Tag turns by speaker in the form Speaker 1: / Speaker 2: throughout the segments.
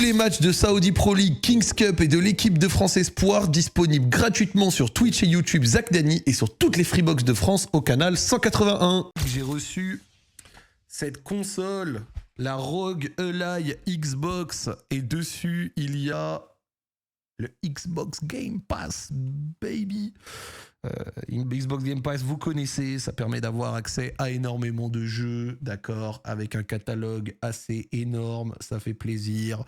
Speaker 1: les matchs de Saudi Pro League, Kings Cup et de l'équipe de France Espoir disponibles gratuitement sur Twitch et YouTube Zach Dany et sur toutes les Freebox de France au canal 181. J'ai reçu cette console, la ROG Ally Xbox, et dessus il y a le Xbox Game Pass, baby. Xbox Game Pass, vous connaissez, ça permet d'avoir accès à énormément de jeux, d'accord, avec un catalogue assez énorme, ça fait plaisir.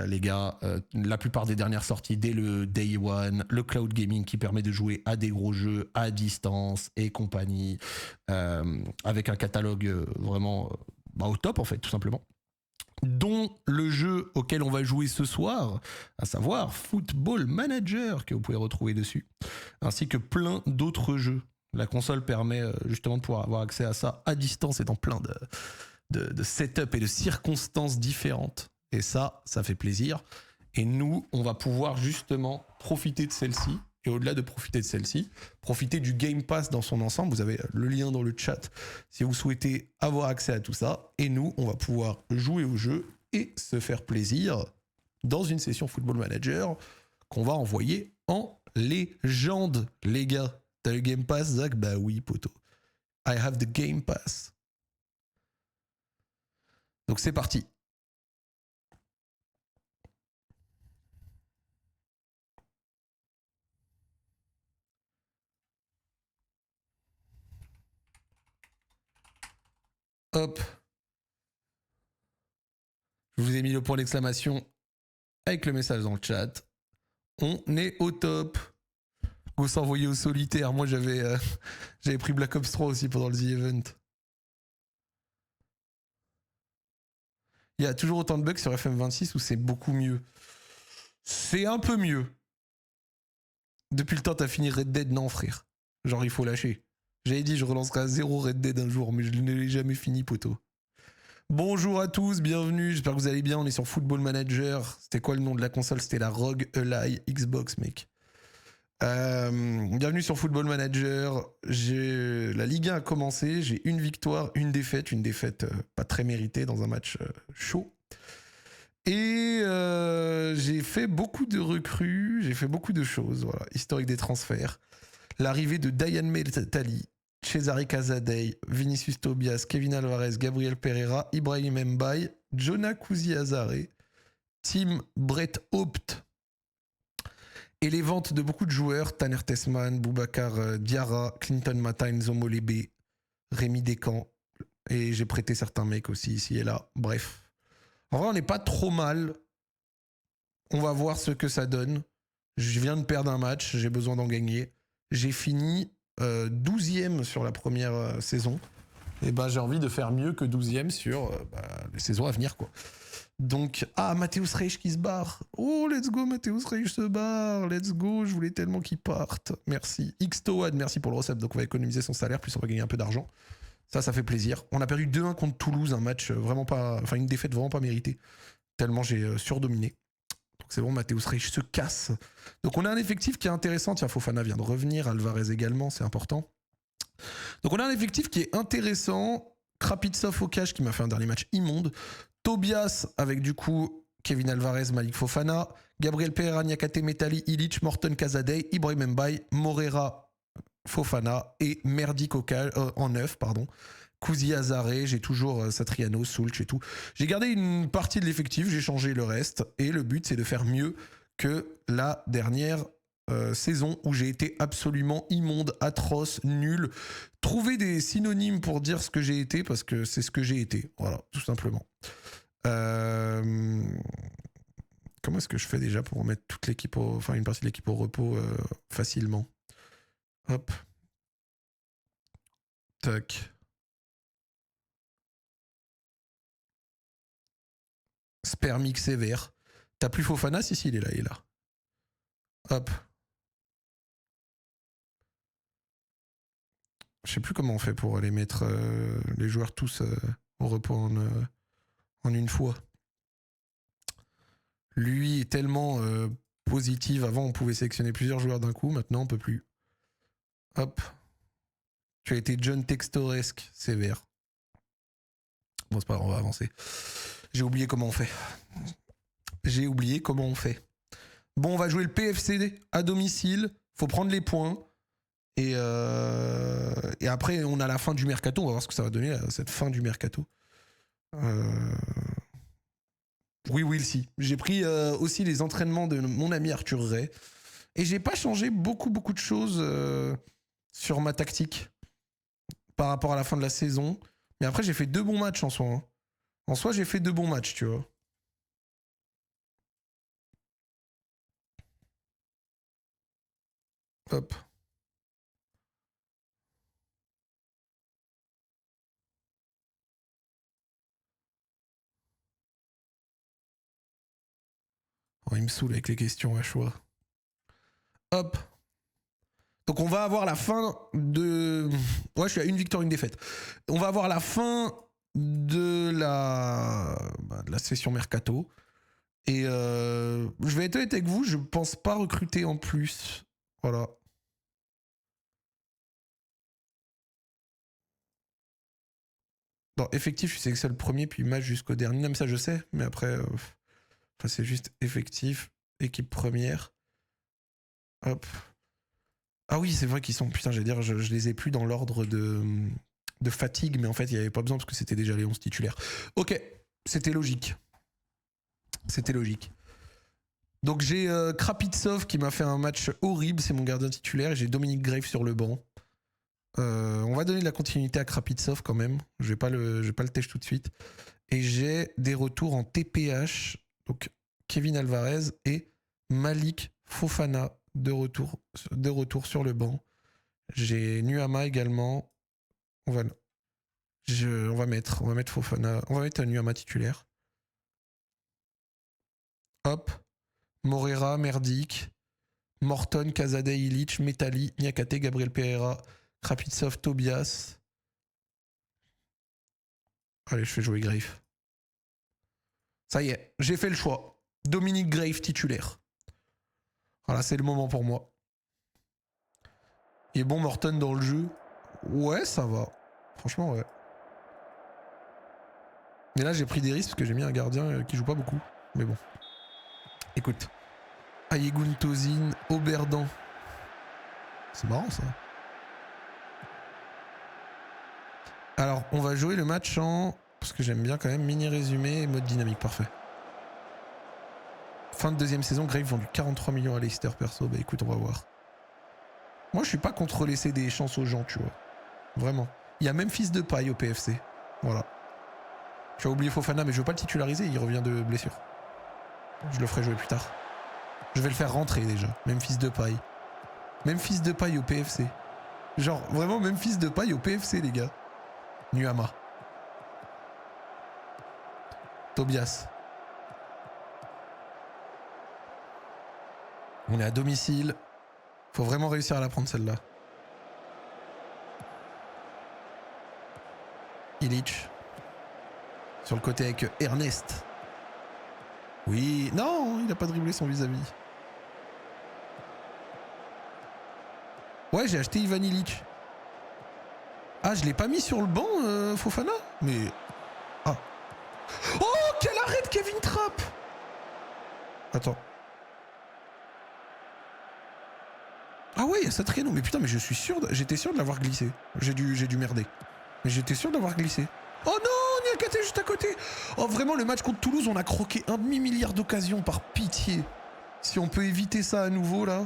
Speaker 1: Les gars, la plupart des dernières sorties dès le Day One, le cloud gaming qui permet de jouer à des gros jeux à distance et compagnie, avec un catalogue vraiment au top en fait, tout simplement. Dont le jeu auquel on va jouer ce soir, à savoir Football Manager, que vous pouvez retrouver dessus, ainsi que plein d'autres jeux. La console permet justement de pouvoir avoir accès à ça à distance et dans plein de setup et de circonstances différentes. Et ça fait plaisir. Et nous, on va pouvoir justement profiter de celle-ci. Et au-delà de profiter de celle-ci, profiter du Game Pass dans son ensemble. Vous avez le lien dans le chat si vous souhaitez avoir accès à tout ça. Et nous, on va pouvoir jouer au jeu et se faire plaisir dans une session Football Manager qu'on va envoyer en légende. Les gars, t'as le Game Pass, Zach? Bah oui, poto. I have the Game Pass. Donc c'est parti. Hop. Je vous ai mis le point d'exclamation avec le message dans le chat. On est au top. Go s'envoyer au solitaire. Moi, j'avais pris Black Ops 3 aussi pendant le The Event. Il y a toujours autant de bugs sur FM26 où c'est beaucoup mieux. C'est un peu mieux. Depuis le temps, t'as fini Red Dead? Non, frère. Genre, il faut lâcher. J'avais dit, je relancerai à 0 Red Dead un jour, mais je ne l'ai jamais fini, poteau. Bonjour à tous, bienvenue, j'espère que vous allez bien, on est sur Football Manager. C'était quoi le nom de la console? C'était la ROG Ally Xbox, mec. Bienvenue sur Football Manager. La Ligue 1 a commencé, j'ai une victoire, une défaite pas très méritée dans un match chaud. Et j'ai fait beaucoup de recrues, j'ai fait beaucoup de choses, voilà, historique des transferts. L'arrivée de Dayan Metali, Cesare Casadei, Vinicius Tobias, Kevin Alvarez, Gabriel Pereira, Ibrahim Mbaye, Jonah Kuzi-Azare, Tim Brett Haupt, et les ventes de beaucoup de joueurs, Tanner Tessman, Boubacar Diarra, Clinton Mata, Enzo Molebe, Rémi Descamps, et j'ai prêté certains mecs aussi ici et là, bref. En vrai, on n'est pas trop mal, on va voir ce que ça donne. Je viens de perdre un match, j'ai besoin d'en gagner. J'ai fini 12e sur la première saison. Et ben j'ai envie de faire mieux que 12e sur les saisons à venir, quoi. Donc, Mateusz Reich qui se barre. Oh, let's go, Mateusz Reich se barre. Let's go, je voulais tellement qu'il parte. Merci. Xtoad, merci pour le recep. Donc, on va économiser son salaire, plus on va gagner un peu d'argent. Ça fait plaisir. On a perdu 2-1 contre Toulouse, un match vraiment pas... Enfin, une défaite vraiment pas méritée. Tellement j'ai surdominé. Donc, c'est bon, Mateusz Reich se casse. Donc, on a un effectif qui est intéressant. Tiens, Fofana vient de revenir. Alvarez également, c'est important. Donc, on a un effectif qui est intéressant. Krapitsov au cash qui m'a fait un dernier match immonde. Tobias avec du coup Kevin Alvarez, Malik Fofana, Gabriel Pereira, Niakate Metali, Illich, Morton Casadei, Ibrahim Mbaye, Morera, Fofana et Merdi Kokal en 9, pardon. Kuzi-Azare, j'ai toujours Satriano, Sulch et tout. J'ai gardé une partie de l'effectif, j'ai changé le reste et le but c'est de faire mieux que la dernière saison où j'ai été absolument immonde, atroce, nul. Trouver des synonymes pour dire ce que j'ai été parce que c'est ce que j'ai été. Voilà, tout simplement. Comment est-ce que je fais déjà pour remettre toute l'équipe une partie de l'équipe au repos facilement? Hop. Tac. Spermix sévère. T'as plus Fofana? Si, il est là, Hop. Je sais plus comment on fait pour les mettre les joueurs tous au repos en une fois. Lui est tellement positif. Avant, on pouvait sélectionner plusieurs joueurs d'un coup. Maintenant, on peut plus. Hop. Tu as été John Textoresque, sévère. Bon, c'est pas grave, on va avancer. J'ai oublié comment on fait. J'ai oublié comment on fait. Bon, on va jouer le PFC à domicile. Faut prendre les points. Et après, on a la fin du mercato. On va voir ce que ça va donner, cette fin du mercato. Oui, Will, si. J'ai pris aussi les entraînements de mon ami Arthur Ray. Et j'ai pas changé beaucoup de choses sur ma tactique par rapport à la fin de la saison. Mais après, j'ai fait 2 bons matchs en soi. Hein. En soi, j'ai fait 2 bons matchs, tu vois. Hop. Oh, il me saoule avec les questions à choix. Hop. Donc on va avoir la fin de... Ouais, je suis à 1 victoire, 1 défaite. On va avoir la fin de la session mercato. Et je vais être honnête avec vous, je pense pas recruter en plus. Voilà. Non, effectif, je suis sélectionné le premier, puis match jusqu'au dernier. Non, mais ça, je sais. Mais après, c'est juste effectif, équipe première. Hop. Ah oui, c'est vrai qu'ils sont... Putain, j'allais dire, je les ai plus dans l'ordre de fatigue, mais en fait, il n'y avait pas besoin parce que c'était déjà les 11 titulaires. Ok, c'était logique. C'était logique. Donc j'ai Krapitsov qui m'a fait un match horrible, c'est mon gardien titulaire, et j'ai Dominique Grave sur le banc. On va donner de la continuité à Krapitsov quand même, je vais pas le tèche tout de suite. Et j'ai des retours en TPH, donc Kevin Alvarez et Malik Fofana de retour sur le banc. J'ai Nuama également. On va mettre Fofana, on va mettre Nuama titulaire. Hop, Morera, Merdic, Morton, Kazadeh, Illich, Metali, Niakate, Gabriel Pereira, Krapitsov, Tobias. Allez, je fais jouer Grave. Ça y est, j'ai fait le choix. Dominique Grave titulaire. Voilà, c'est le moment pour moi. Il est bon Morton dans le jeu. Ouais, ça va. Franchement, ouais. Mais là, j'ai pris des risques parce que j'ai mis un gardien qui joue pas beaucoup. Mais bon. Écoute. Ayegun Tozin, Oberdan. C'est marrant ça. Alors, on va jouer le match en... Parce que j'aime bien quand même mini résumé et mode dynamique, parfait. Fin de 2e saison, Grave vendu 43 millions à Leicester perso. Bah écoute, on va voir. Moi, je suis pas contre laisser des chances aux gens, tu vois. Vraiment. Il y a même fils de paille au PFC. Voilà. Tu as oublié Fofana, mais je veux pas le titulariser, il revient de blessure. Je le ferai jouer plus tard. Je vais le faire rentrer déjà. Même fils de paille. Même fils de paille au PFC. Genre, vraiment, même fils de paille au PFC, les gars. Nuama. Tobias. On est à domicile. Faut vraiment réussir à la prendre celle-là. Illich. Sur le côté avec Ernest. Oui. Non, il a pas dribblé son vis-à-vis. Ouais, j'ai acheté Ivan Illich. Ah, je l'ai pas mis sur le banc, Fofana. Mais... Ah. Oh, quel arrêt de Kevin Trapp. Attends. Ah ouais, il y a Satriano. Mais putain, mais je suis sûr... J'étais sûr de l'avoir glissé. J'ai dû merder. Mais j'étais sûr de l'avoir glissé. Oh non, Niakate juste à côté. Oh, vraiment, le match contre Toulouse, on a croqué 1 demi-milliard d'occasions, par pitié. Si on peut éviter ça à nouveau, là...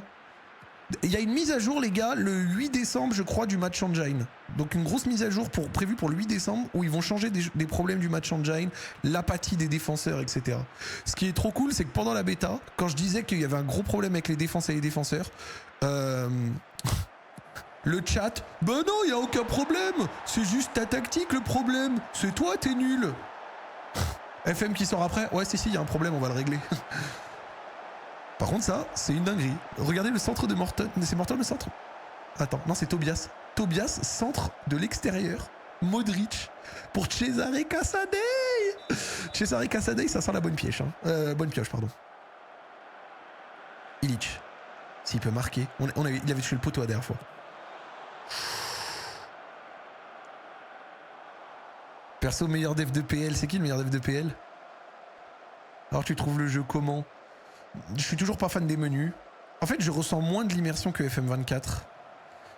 Speaker 1: Il y a une mise à jour, les gars, le 8 décembre, je crois, du match engine. Donc une grosse mise à jour prévue pour le 8 décembre où ils vont changer des problèmes du match engine, l'apathie des défenseurs, etc. Ce qui est trop cool, c'est que pendant la bêta, quand je disais qu'il y avait un gros problème avec les défenses et les défenseurs, le chat, ben non, il n'y a aucun problème, c'est juste ta tactique le problème, c'est toi, t'es nul. FM qui sort après, ouais, si, il y a un problème, on va le régler. Par contre, ça, c'est une dinguerie. Regardez le centre de Morton. C'est Morton le centre? Attends, non, c'est Tobias. Tobias, centre de l'extérieur. Modric pour Cesare Casadei. Cesare Casadei, ça sent la bonne pioche. Hein. Bonne pioche, pardon. Illich. S'il peut marquer. Il avait touché le poteau la dernière fois. Perso, meilleur def de PL. C'est qui le meilleur def de PL? Alors tu trouves le jeu comment? Je suis toujours pas fan des menus. En fait, je ressens moins de l'immersion que FM24.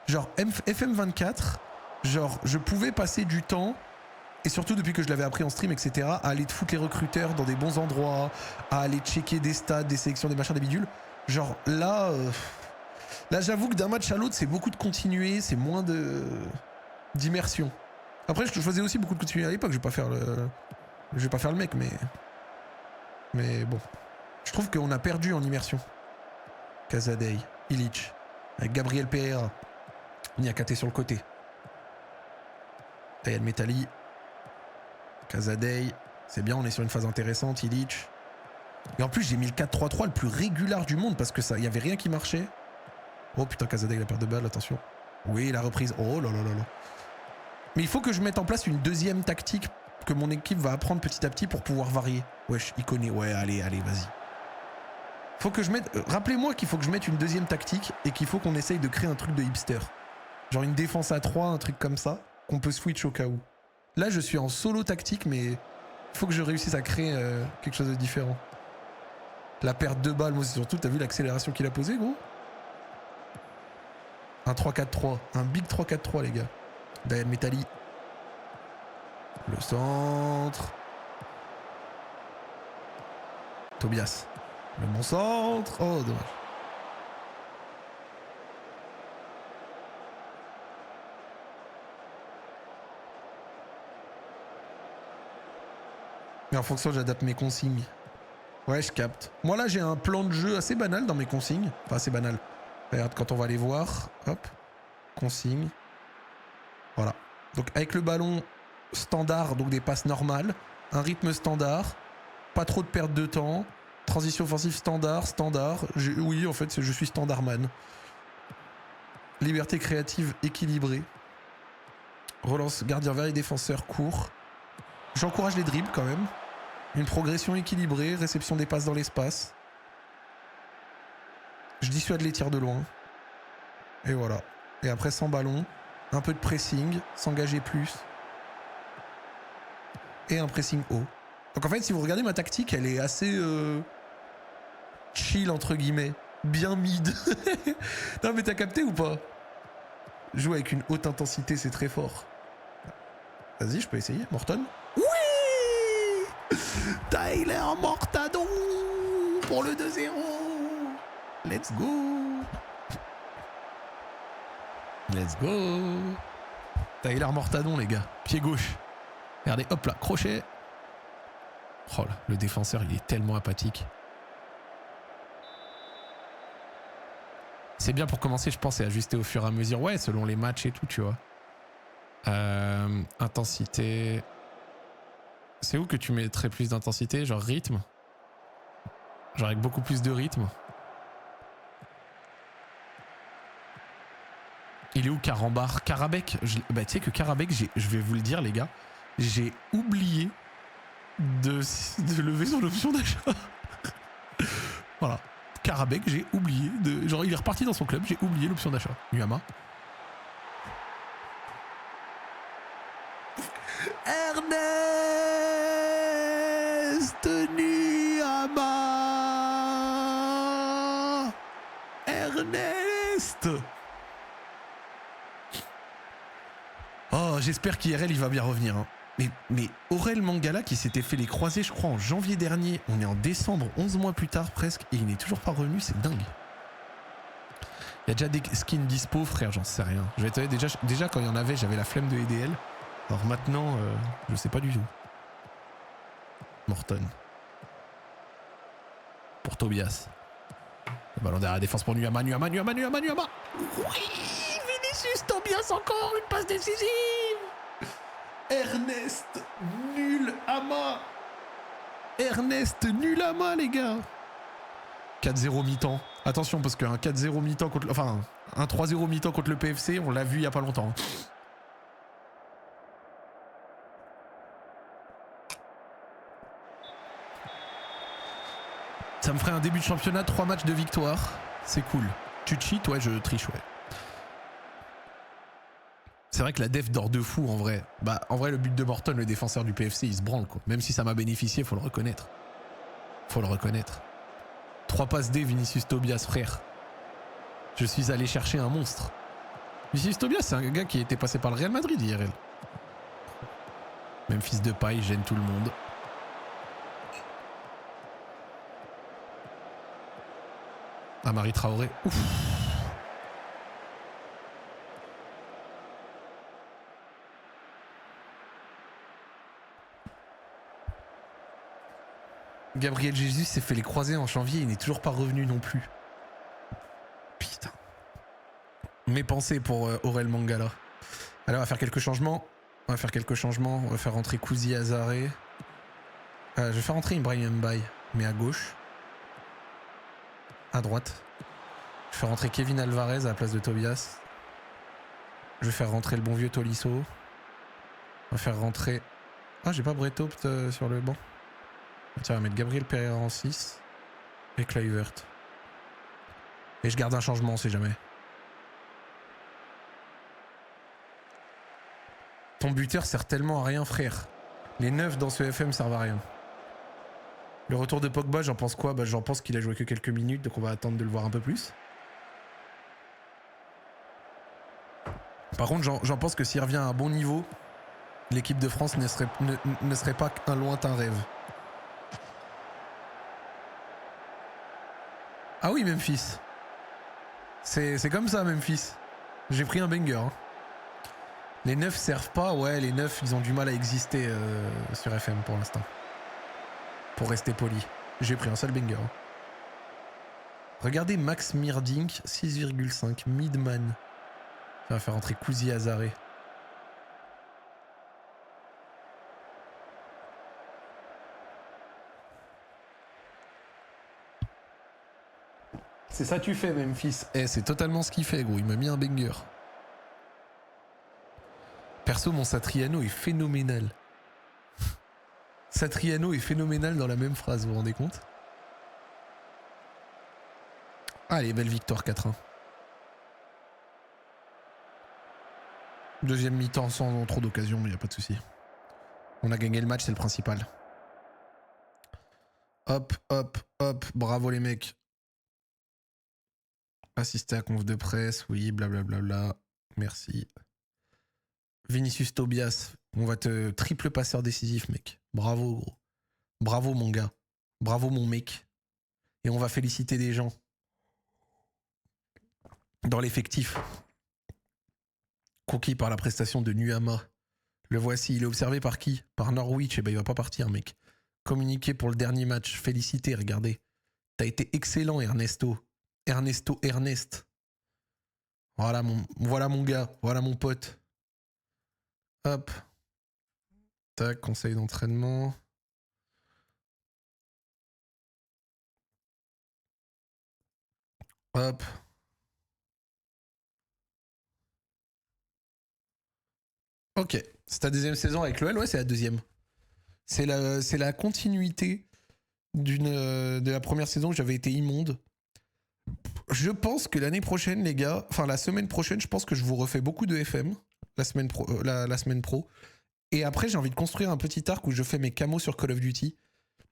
Speaker 1: Genre, FM24, genre, je pouvais passer du temps, et surtout depuis que je l'avais appris en stream, etc., à aller te foutre les recruteurs dans des bons endroits, à aller checker des stats, des sélections, des machins, des bidules. Genre, là, j'avoue que d'un match à l'autre, c'est beaucoup de continuer, c'est moins d'immersion. Après, je faisais aussi beaucoup de continuer à l'époque, je vais pas faire le mec, mais bon. Je trouve qu'on a perdu en immersion. Casadei, Illich, avec Gabriel Pereira. Niakate sur le côté. Tayal Metali. Casadei. C'est bien, on est sur une phase intéressante. Illich. Et en plus, j'ai mis le 4-3-3 le plus régulier du monde parce que ça, il y avait rien qui marchait. Oh putain, Casadei, la perte de balle, attention. Oui, la reprise. Oh là là là là. Mais il faut que je mette en place une deuxième tactique que mon équipe va apprendre petit à petit pour pouvoir varier. Wesh, il connaît. Ouais, allez, vas-y. Faut que je mette. Rappelez-moi qu'il faut que je mette une deuxième tactique et qu'il faut qu'on essaye de créer un truc de hipster. Genre une défense à 3, un truc comme ça, qu'on peut switch au cas où. Là, je suis en solo tactique, mais il faut que je réussisse à créer quelque chose de différent. La perte de balle, moi, c'est surtout, t'as vu l'accélération qu'il a posée, gros? Un 3-4-3, un big 3-4-3, les gars. Dayal Metali. Le centre. Tobias. Le bon centre. Oh, dommage. Mais en fonction, j'adapte mes consignes. Ouais, je capte. Moi, là, j'ai un plan de jeu assez banal dans mes consignes. Enfin, assez banal. Regarde, quand on va les voir. Hop. Consignes. Voilà. Donc, avec le ballon standard, donc des passes normales. Un rythme standard. Pas trop de perte de temps. Transition offensive standard. Oui, en fait, je suis standardman. Liberté créative équilibrée. Relance gardien vers les défenseurs court. J'encourage les dribbles quand même. Une progression équilibrée, réception des passes dans l'espace. Je dissuade les tirs de loin. Et voilà. Et après, sans ballon, un peu de pressing, s'engager plus. Et un pressing haut. Donc en fait, si vous regardez ma tactique, elle est assez chill, entre guillemets. Bien mid. Non mais t'as capté ou pas? Jouer avec une haute intensité, c'est très fort. Vas-y, je peux essayer. Morton. Oui, Tyler Mortadon pour le 2-0. Let's go. Let's go. Tyler Mortadon, les gars. Pied gauche. Regardez, hop là, crochet. Oh là, le défenseur, il est tellement apathique. C'est bien pour commencer, je pense, et ajuster au fur et à mesure. Ouais, selon les matchs et tout, tu vois. Intensité. C'est où que tu mettrais plus d'intensité? Genre rythme? Genre avec beaucoup plus de rythme? Il est où Carambar? Karabek? Bah tu sais que Karabek, je vais vous le dire les gars, j'ai oublié de lever son option d'achat. Voilà. Karabek, j'ai oublié de... Genre il est reparti dans son club, j'ai oublié l'option d'achat. Nuama. Ernest Nuama. Ernest. Oh, j'espère qu'IRL il va bien revenir. Hein. Mais Aurel Mangala qui s'était fait les croisés, je crois, en janvier dernier. On est en décembre, 11 mois plus tard presque, et il n'est toujours pas revenu, c'est dingue. Il y a déjà des skins dispo, frère, j'en sais rien. Je vais te dire, déjà quand il y en avait, j'avais la flemme de EDL. Alors maintenant, je sais pas du tout. Morton. Pour Tobias. Le ballon derrière la défense pour Nuama. Oui, Vinicius Tobias encore une passe décisive. Ernest Nullama. Ernest Nullama, les gars. 4-0 mi-temps. Attention, parce qu'un 4-0 mi-temps contre... Enfin, un 3-0 mi-temps contre le PFC, on l'a vu il y a pas longtemps. Ça me ferait un début de championnat, 3 matchs de victoire. C'est cool. Tu cheats? Ouais, je triche, ouais. C'est vrai que la def dort de fou, en vrai. Bah, en vrai, le but de Morton, le défenseur du PFC, il se branle, quoi. Même si ça m'a bénéficié, faut le reconnaître. Faut le reconnaître. 3 passes D, Vinicius Tobias, frère. Je suis allé chercher un monstre. Vinicius Tobias, c'est un gars qui était passé par le Real Madrid IRL. Même fils de paille, gêne tout le monde. Amari Traoré. Ouf. Gabriel Jesus s'est fait les croisés en janvier, il n'est toujours pas revenu non plus. Putain. Mes pensées pour Aurel Mangala. Allez, on va faire quelques changements. On va faire rentrer Kouzi Azaré. Je vais faire rentrer Ibrahim Mbaye, mais à gauche. À droite. Je vais faire rentrer Kevin Alvarez à la place de Tobias. Je vais faire rentrer le bon vieux Tolisso. On va faire rentrer... Ah, j'ai pas Bretopt sur le banc. Tiens, on va mettre Gabriel Pereira en 6. Et Kluivert. Et je garde un changement, on sait jamais. Ton buteur sert tellement à rien, frère. Les 9 dans ce FM servent à rien. Le retour de Pogba, j'en pense quoi? J'en pense qu'il a joué que quelques minutes, donc on va attendre de le voir un peu plus. Par contre, j'en pense que s'il revient à un bon niveau, l'équipe de France ne serait pas un lointain rêve. Ah oui, Memphis. C'est comme ça, Memphis. J'ai pris un banger. Hein. Les 9 servent pas, ouais, les 9, ils ont du mal à exister sur FM pour l'instant. Pour rester poli. J'ai pris un seul banger. Hein. Regardez Max Mirdink, 6,5, Midman. Ça va faire entrer Kouzi Azaré. C'est ça que tu fais, Memphis. Eh, c'est totalement ce qu'il fait, gros. Il m'a mis un banger. Perso, mon Satriano est phénoménal. Satriano est phénoménal dans la même phrase, vous vous rendez compte? Allez, belle victoire 4-1. Deuxième mi-temps sans trop d'occasions, mais il n'y a pas de souci. On a gagné le match, c'est le principal. Hop, hop, hop. Bravo les mecs. Assister à conf de presse, oui, blablabla. Merci. Vinicius Tobias, on va te triple passeur décisif, mec. Bravo, gros. Bravo, mon gars. Bravo, mon mec. Et on va féliciter des gens. Dans l'effectif. Conquis par la prestation de Nuama. Le voici, il est observé par qui? Par Norwich. Eh ben, il va pas partir, mec. Communiqué pour le dernier match. Félicité, regardez. T'as été excellent, Ernesto. Ernest. Voilà mon gars. Voilà mon pote. Hop. Tac, conseil d'entraînement. Hop. Ok. C'est ta deuxième saison avec l'OL? Ouais, c'est la deuxième. C'est la continuité de la première saison où j'avais été immonde. Je pense que l'année prochaine, les gars, enfin la semaine prochaine, je pense que je vous refais beaucoup de FM, la semaine pro. Et après, j'ai envie de construire un petit arc où je fais mes camos sur Call of Duty.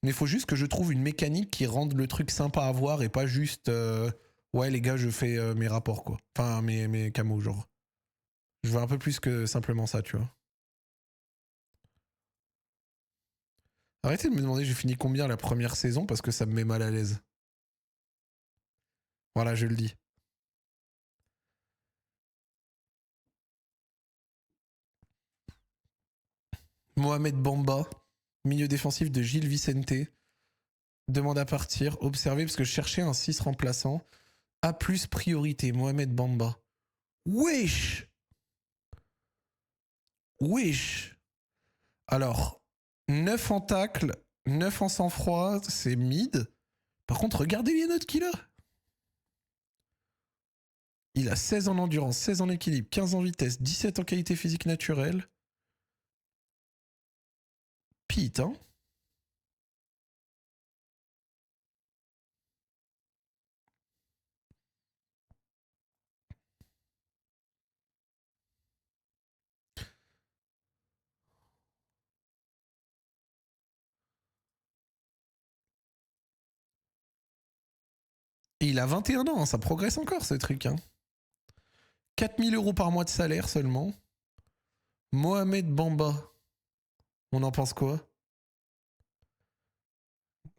Speaker 1: Mais il faut juste que je trouve une mécanique qui rende le truc sympa à voir et pas juste ouais les gars, je fais mes rapports quoi. Enfin mes camos genre. Je veux un peu plus que simplement ça, tu vois. Arrêtez de me demander j'ai fini combien la première saison parce que ça me met mal à l'aise. Voilà, je le dis. Mohamed Bamba, milieu défensif de Gilles Vicente. Demande à partir, observer parce que je cherchais un 6 remplaçant. A plus priorité, Mohamed Bamba. Wesh. Alors, 9 en tacle, 9 en sang-froid, c'est mid. Par contre, regardez les notes qu'il a. Il a 16 en endurance, 16 en équilibre, 15 en vitesse, 17 en qualité physique naturelle. Pete, hein. Et il a 21 ans, hein, ça progresse encore ce truc. Hein. 4000 € par mois de salaire seulement. Mohamed Bamba. On en pense quoi?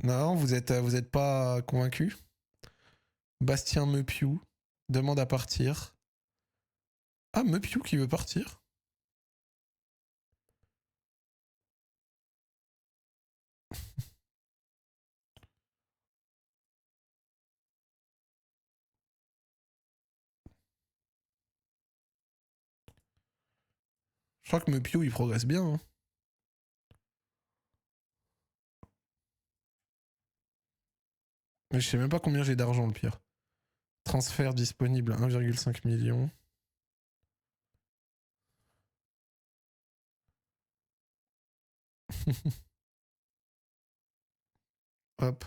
Speaker 1: Non, vous êtes pas convaincu? Bastien Mepiou demande à partir. Ah, Mepiou qui veut partir? Je crois que Mepiou il progresse bien. Hein. Mais je sais même pas combien j'ai d'argent le pire. Transfert disponible 1,5 million. Hop.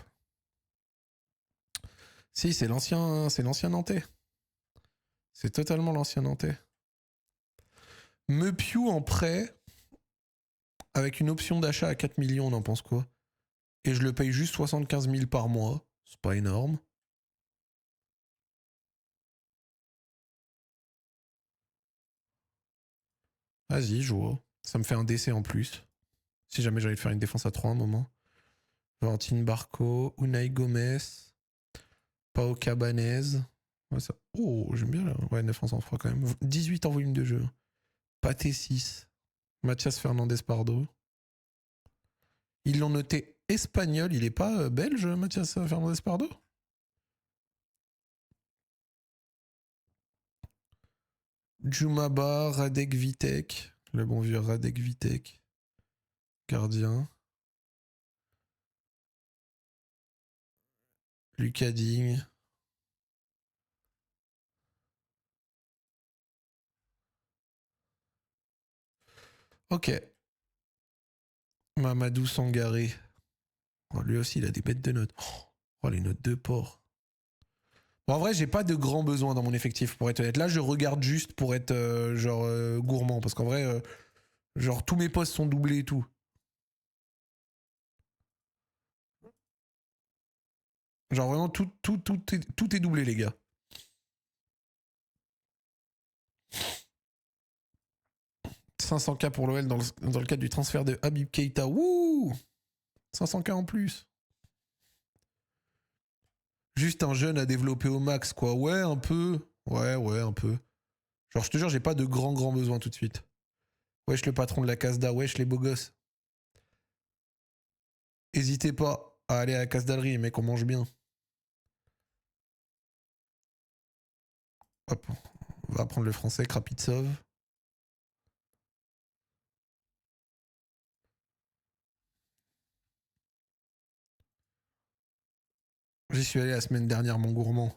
Speaker 1: Si, c'est l'ancien Nantais. C'est totalement l'ancien Nantais. Mepiou en prêt, avec une option d'achat à 4 millions, on en pense quoi? Et je le paye juste 75 000 par mois. C'est pas énorme. Vas-y, joue. Ça me fait un décès en plus. Si jamais j'allais faire une défense à 3 un moment. Valentine Barco, Unai Gomez, Pao Cabanez. Ouais, ça... Oh, j'aime bien là. Ouais, 9 en sang-froid quand même. 18 en volume de jeu. Pathé 6. Mathias Fernandez Pardo. Ils l'ont noté espagnol. Il est pas belge, Mathias Fernandez Pardo? Djoumaba, Radek Vitek. Le bon vieux Radek Vitek. Gardien. Lucas Digne. Ok. Mamadou Sangaré. Oh, lui aussi, il a des bêtes de notes. Oh, les notes de porc. Bon, en vrai, j'ai pas de grands besoins dans mon effectif, pour être honnête. Là, je regarde juste pour être gourmand. Parce qu'en vrai, genre, tous mes postes sont doublés et tout. Genre, vraiment, tout est doublé, les gars. « 500K pour l'OL dans le cadre du transfert de Habib Keita. Wouh, 500K en plus. Juste un jeune à développer au max, quoi. Ouais, un peu. Ouais, un peu. Genre, je te jure, j'ai pas de grands besoins tout de suite. Wesh, le patron de la Casda. Wesh, les beaux gosses. Hésitez pas à aller à la Casdalerie, mec, on mange bien. Hop, on va apprendre le français, Krapitsov. J'y suis allé la semaine dernière, mon gourmand.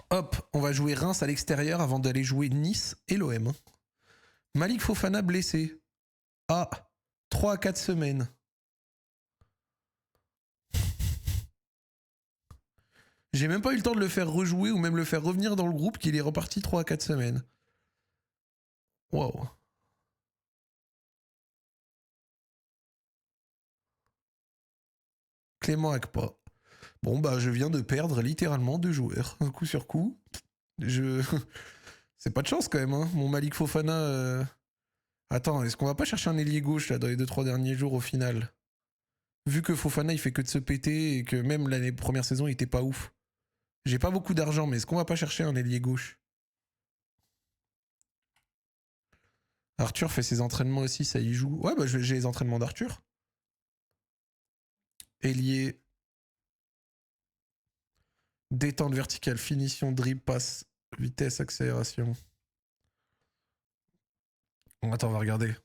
Speaker 1: Hop, on va jouer Reims à l'extérieur avant d'aller jouer Nice et l'OM. Malik Fofana blessé. Ah, 3 à 4 semaines. J'ai même pas eu le temps de le faire rejouer ou même le faire revenir dans le groupe qu'il est reparti 3 à 4 semaines. Waouh. Clément Akpa. Bon, bah, je viens de perdre littéralement 2 joueurs, coup sur coup. Je... C'est pas de chance quand même, hein. Mon Malik Fofana. Attends, est-ce qu'on va pas chercher un ailier gauche là dans les 2-3 derniers jours au final? Vu que Fofana il fait que de se péter et que même l'année première saison il était pas ouf. J'ai pas beaucoup d'argent, mais est-ce qu'on va pas chercher un ailier gauche? Arthur fait ses entraînements aussi, ça y joue. Ouais, bah j'ai les entraînements d'Arthur. Ailier. Détente verticale, finition, dribble, passe, vitesse, accélération. Bon, attends, on va regarder.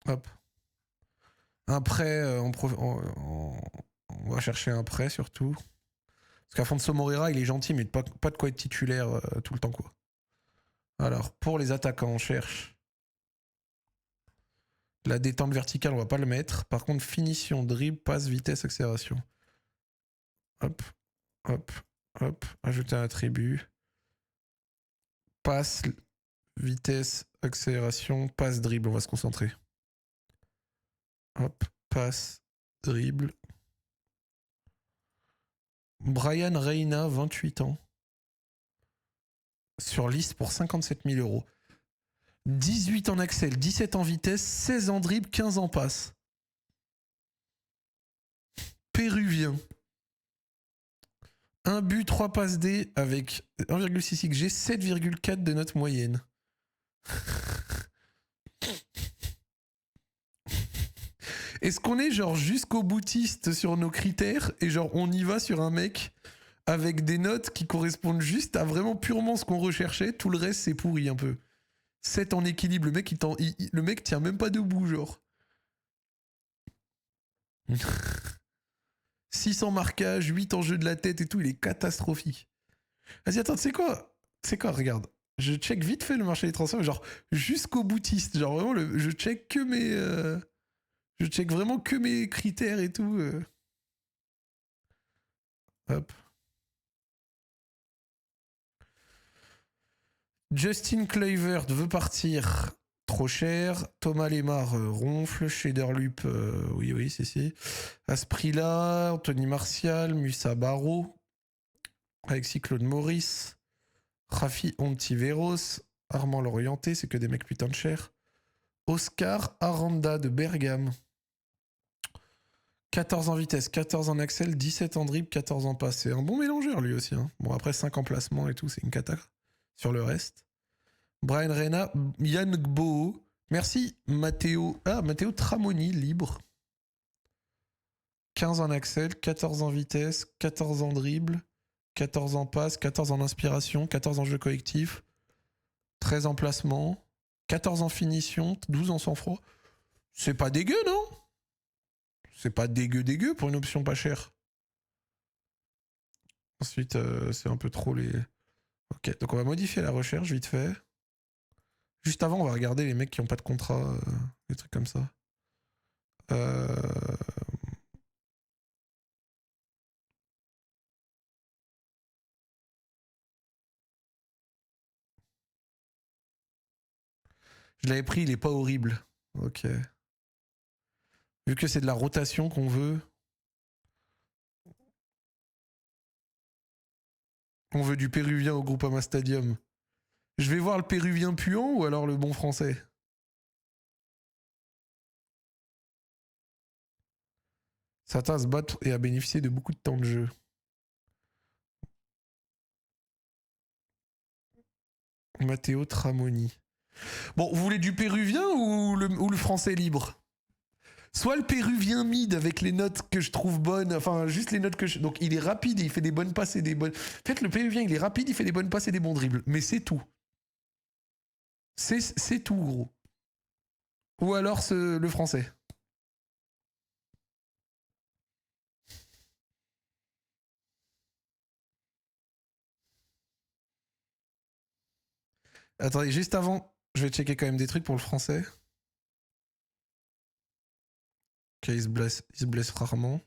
Speaker 1: Hop. Un prêt, on va chercher un prêt surtout. Parce qu'Afonso Moreira, il est gentil, mais pas de quoi être titulaire tout le temps, quoi. Alors, pour les attaquants, on cherche La détente verticale, on va pas le mettre. Par contre, finition, dribble, passe, vitesse, accélération. Hop, hop, hop. Ajouter un attribut. Passe, vitesse, accélération, passe, dribble. On va se concentrer. Hop, passe, dribble. Brian Reina, 28 ans. Sur liste pour 57 000 euros. 18 en accel, 17 en vitesse, 16 en dribble, 15 en passe. Péruvien. 1 but, 3 passes D avec 1,6 XG, 7,4 de note moyenne. Est-ce qu'on est genre jusqu'au boutiste sur nos critères et genre on y va sur un mec avec des notes qui correspondent juste à vraiment purement ce qu'on recherchait, tout le reste c'est pourri un peu. 7 en équilibre, le mec, le mec tient même pas debout, genre. 6 en marquage, 8 en jeu de la tête et tout, il est catastrophique. Vas-y, attends, c'est quoi, regarde. Je check vite fait le marché des transferts, genre jusqu'au boutiste. Genre vraiment, je check que mes... je check vraiment que mes critères et tout. Hop. Justin Kluivert veut partir. Trop cher. Thomas Lemar ronfle. Shaderlup, oui, si. À ce prix-là, Anthony Martial, Musa Barro, Alexis Claude Maurice, Rafi Ontiveros, Armand Lorienté, c'est que des mecs putain de chers. Oscar Aranda de Bergame. 14 en vitesse, 14 en axel, 17 en dribble, 14 en passe. C'est un bon mélangeur lui aussi. Hein. Bon, après 5 en placement et tout, c'est une cata sur le reste. Brian Reina, Yann Gbo. Merci Matteo. Ah, Matteo Tramoni, libre. 15 en axel, 14 en vitesse, 14 en dribble, 14 en passe, 14 en inspiration, 14 en jeu collectif, 13 en placement, 14 en finition, 12 en sang-froid. C'est pas dégueu, non? C'est pas dégueu pour une option pas chère. Ensuite, c'est un peu trop les... Ok, donc on va modifier la recherche vite fait. Juste avant, on va regarder les mecs qui n'ont pas de contrat, des trucs comme ça. Je l'avais pris, il est pas horrible. Ok. Vu que c'est de la rotation qu'on veut. On veut du péruvien au Groupama Stadium. Je vais voir le péruvien puant ou alors le bon français? S'attend à se battre et à bénéficier de beaucoup de temps de jeu. Matteo Tramoni. Bon, vous voulez du péruvien ou le français libre? Soit le péruvien mid avec les notes que je trouve bonnes, enfin juste les notes que je... Donc il est rapide, il fait des bonnes passes et des bonnes... En fait, le péruvien, il est rapide, il fait des bonnes passes et des bons dribbles. Mais c'est tout. C'est tout, gros. Ou alors le français. Attendez, juste avant, je vais checker quand même des trucs pour le français. Ok, il se blesse rarement.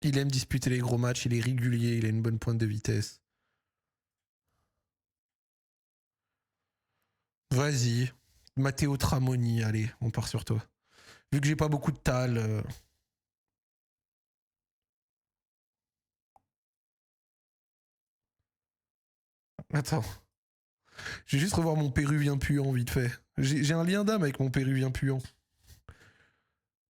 Speaker 1: Il aime disputer les gros matchs, il est régulier, il a une bonne pointe de vitesse. Vas-y. Matteo Tramoni, allez, on part sur toi. Vu que j'ai pas beaucoup de tal. Attends. Je vais juste revoir mon péruvien puant vite fait. J'ai un lien d'âme avec mon péruvien puant.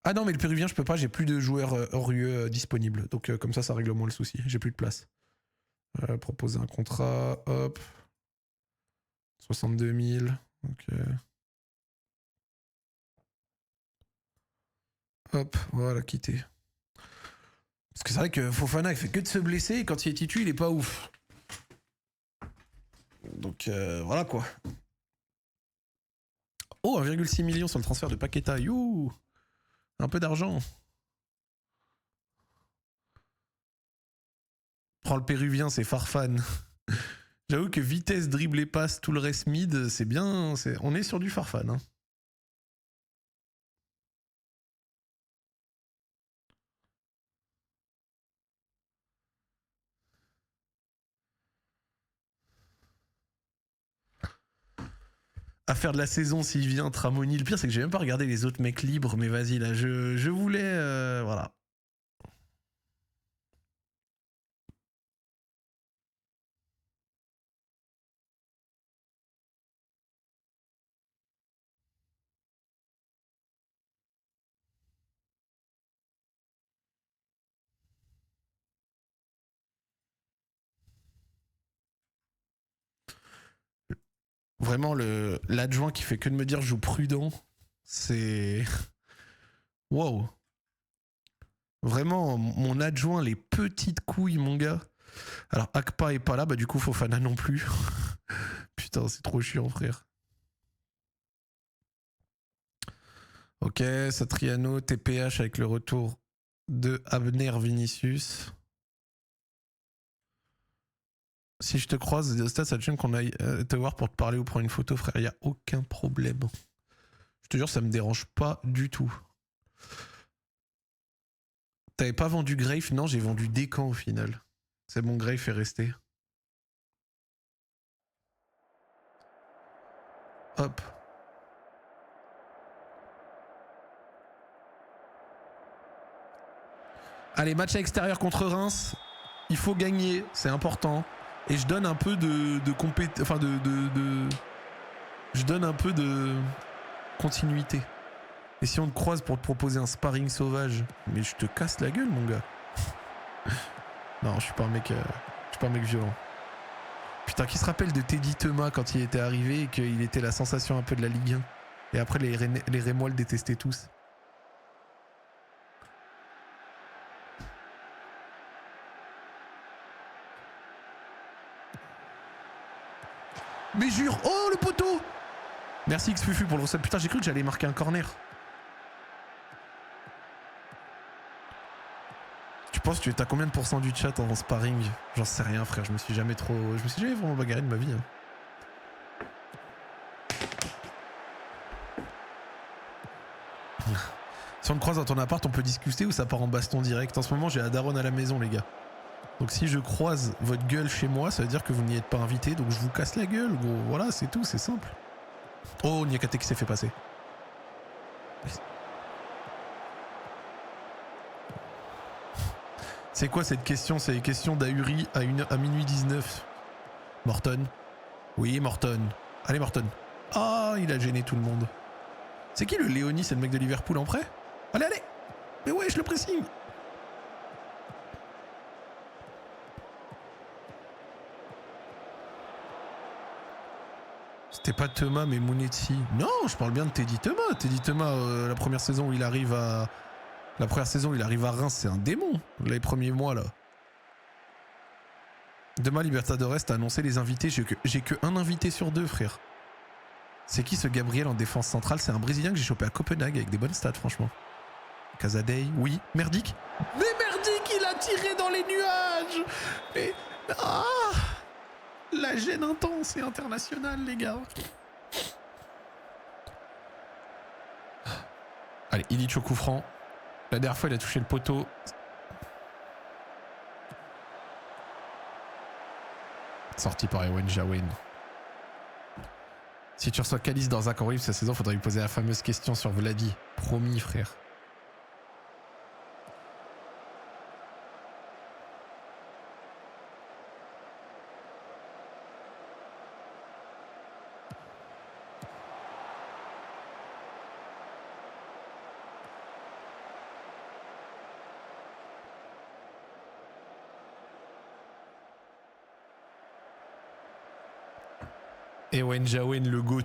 Speaker 1: Ah non, mais le péruvien, je peux pas, j'ai plus de joueurs hors UE disponibles. Donc comme ça règle moins le souci. J'ai plus de place. Proposer un contrat, hop. 62 000. Ok. Hop, voilà, quitter. Parce que c'est vrai que Fofana, il fait que de se blesser et quand il est titu, il est pas ouf. Donc voilà quoi. Oh, 1,6 million sur le transfert de Paqueta. You, un peu d'argent. Oh, le péruvien, c'est Farfan. J'avoue que vitesse, dribble et passe, tout le reste mid, c'est bien. On est sur du Farfan. Hein. À faire de la saison s'il vient Tramoni. Le pire, c'est que j'ai même pas regardé les autres mecs libres, mais vas-y, là, je voulais. Voilà. Vraiment, l'adjoint qui fait que de me dire je joue prudent, c'est. Wow. Vraiment, mon adjoint, les petites couilles, mon gars. Alors, Akpa est pas là, bah du coup, Fofana non plus. Putain, c'est trop chiant, frère. Ok, Satriano, TPH avec le retour de Abner Vinicius. Si je te croise, Stats, ça te gêne qu'on aille te voir pour te parler ou prendre une photo, frère. Y a aucun problème. Je te jure, ça me dérange pas du tout. T'avais pas vendu Grave? Non, j'ai vendu Descamps au final. C'est bon, Grave est resté. Hop. Allez, match à l'extérieur contre Reims. Il faut gagner, c'est important. Et je donne un peu je donne un peu de continuité. Et si on te croise pour te proposer un sparring sauvage, mais je te casse la gueule, mon gars. Non, je suis pas un mec violent. Putain, qui se rappelle de Teddy Thomas quand il était arrivé et qu'il était la sensation un peu de la Ligue 1. Et après, les Rémois le détestaient tous. Mais jure, oh le poteau! Merci Xfufu pour le recette. Putain, j'ai cru que j'allais marquer un corner. Tu penses que tu as combien de pourcents du chat en sparring? J'en sais rien, frère. Je me suis jamais vraiment bagarré de ma vie. Hein. Si on te croise dans ton appart, on peut discuter ou ça part en baston direct. En ce moment, j'ai la daronne à la maison, les gars. Donc si je croise votre gueule chez moi, ça veut dire que vous n'y êtes pas invité, donc je vous casse la gueule, gros. Voilà, c'est tout, c'est simple. Oh, Niakate qui s'est fait passer. C'est quoi cette question? C'est les questions d'Ahuri à minuit 19. Morton. Oui, Morton. Allez, Morton. Ah, il a gêné tout le monde. C'est qui le Léonie? C'est le mec de Liverpool en prêt? Allez, allez! Mais ouais, je le pressing! C'était pas Thomas, mais Mounetsi. Non, je parle bien de Teddy Thomas. Teddy Thomas, la première saison où il arrive à Reims, c'est un démon. Les premiers mois, là. Demain, Libertadores a annoncé les invités. J'ai que un invité sur deux, frère. C'est qui ce Gabriel en défense centrale? C'est un Brésilien que j'ai chopé à Copenhague avec des bonnes stats, franchement. Casadei, oui. Merdic. Mais Merdic, il a tiré dans les nuages. Mais... Ah, la gêne intense et internationale, les gars. Allez, Illich au coup franc. La dernière fois, il a touché le poteau. Sorti par Ewen Jawen. Si tu reçois Calice dans un camp cette saison, faudrait lui poser la fameuse question sur Vladi. Promis, frère. Ewen Jawen, le GOAT.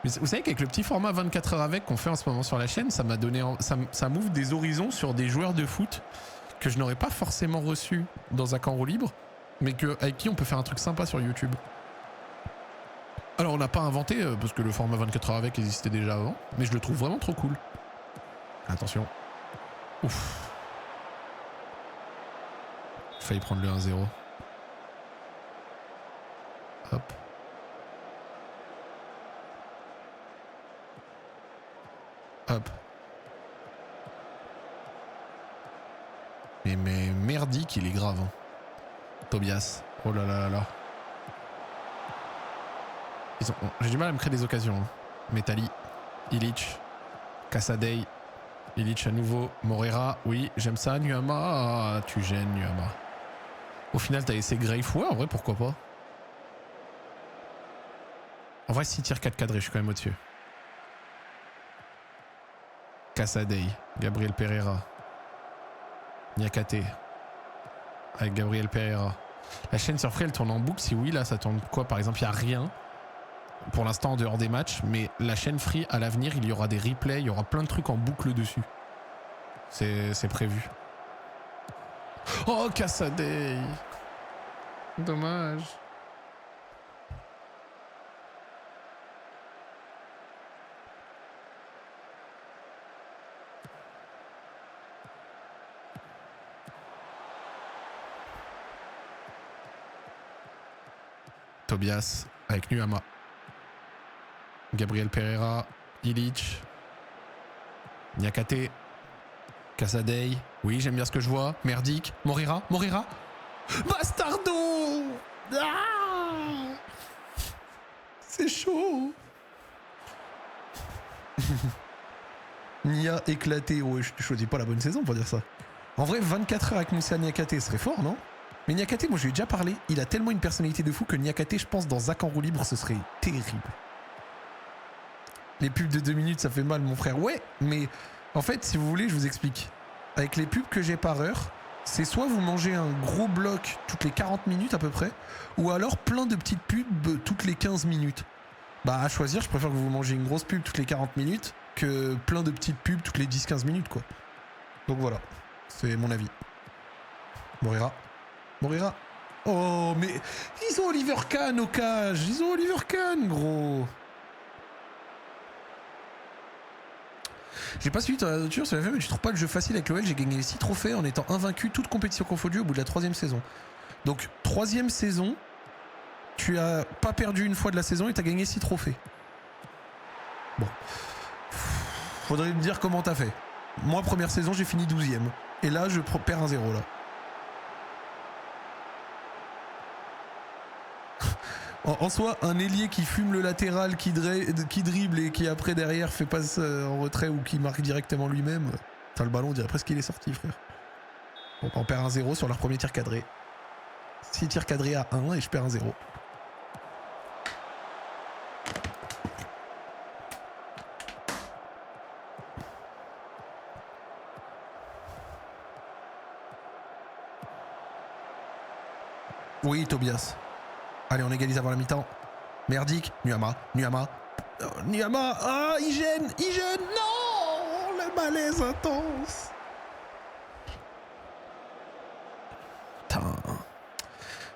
Speaker 1: Mais vous savez qu'avec le petit format 24 heures avec qu'on fait en ce moment sur la chaîne, ça m'a donné, ça m'ouvre des horizons sur des joueurs de foot que je n'aurais pas forcément reçus dans un camp roue libre, mais avec qui on peut faire un truc sympa sur YouTube. Alors on n'a pas inventé, parce que le format 24 heures avec existait déjà avant, mais je le trouve vraiment trop cool. Attention. Ouf. failli prendre le 1-0. Hop. Hop. Mais merdique, il est grave. Hein. Tobias. Oh là là là là. J'ai du mal à me créer des occasions. Hein. Metali. Illich. Casadei. Illich à nouveau. Moreira. Oui, j'aime ça. Nuama. Ah, tu gênes, Nuama. Au final, t'as essayé Grave. Ouais, en vrai, pourquoi pas. En vrai, 6 tirs 4 cadrés, je suis quand même au-dessus. Casadei. Gabriel Pereira. Niakate. Avec Gabriel Pereira. La chaîne sur Free, elle tourne en boucle. Si oui, là, ça tourne quoi? Par exemple, il n'y a rien. Pour l'instant, en dehors des matchs. Mais la chaîne Free, à l'avenir, il y aura des replays. Il y aura plein de trucs en boucle dessus. C'est prévu. Oh, Casadei. Dommage. Tobias avec Nuama. Gabriel Pereira. Illich. Niakate. Casadei. Oui, j'aime bien ce que je vois. Merdique. Moreira. Moreira. Bastardo. Ah, c'est chaud. Nia éclaté. Ouais, je choisis pas la bonne saison pour dire ça. En vrai, 24 heures avec Moussa Niakate serait fort, non? Mais Niakate, moi je lui ai déjà parlé. Il a tellement une personnalité de fou que Niakate, je pense, dans Zach en roue libre, ce serait terrible. Les pubs de 2 minutes, ça fait mal, mon frère. Ouais, mais en fait, si vous voulez, je vous explique. Avec les pubs que j'ai par heure, c'est soit vous mangez un gros bloc toutes les 40 minutes à peu près, ou alors plein de petites pubs toutes les 15 minutes. Bah, à choisir, je préfère que vous mangez une grosse pub toutes les 40 minutes que plein de petites pubs toutes les 10-15 minutes, quoi. Donc voilà, c'est mon avis. Moreira. Moreira. Oh, mais ils ont Oliver Kahn au cage. Ils ont Oliver Kahn, gros. J'ai pas suivi ta nature, ça fait, mais tu trouves pas le jeu facile avec l'OL? J'ai gagné les 6 trophées en étant invaincu, toute compétition confondue au bout de la 3e saison. Donc, 3e saison, tu as pas perdu une fois de la saison et t'as gagné 6 trophées. Bon. Faudrait me dire comment t'as fait. Moi, première saison, j'ai fini 12e. Et là, je perds 1-0, là. En soi, un ailier qui fume le latéral, qui dribble et qui après derrière fait passe en retrait ou qui marque directement lui-même, t'as le ballon, on dirait presque qu'il est sorti, frère. Bon, on perd 1-0 sur leur premier tir cadré. 6 tirs cadrés à 1 et je perds 1-0. Oui, Tobias. Allez, on égalise avant la mi-temps. Merdique. Nuama. Nuama. Nuama. Ah, il gêne. Il gêne. Non. Le malaise intense. Putain.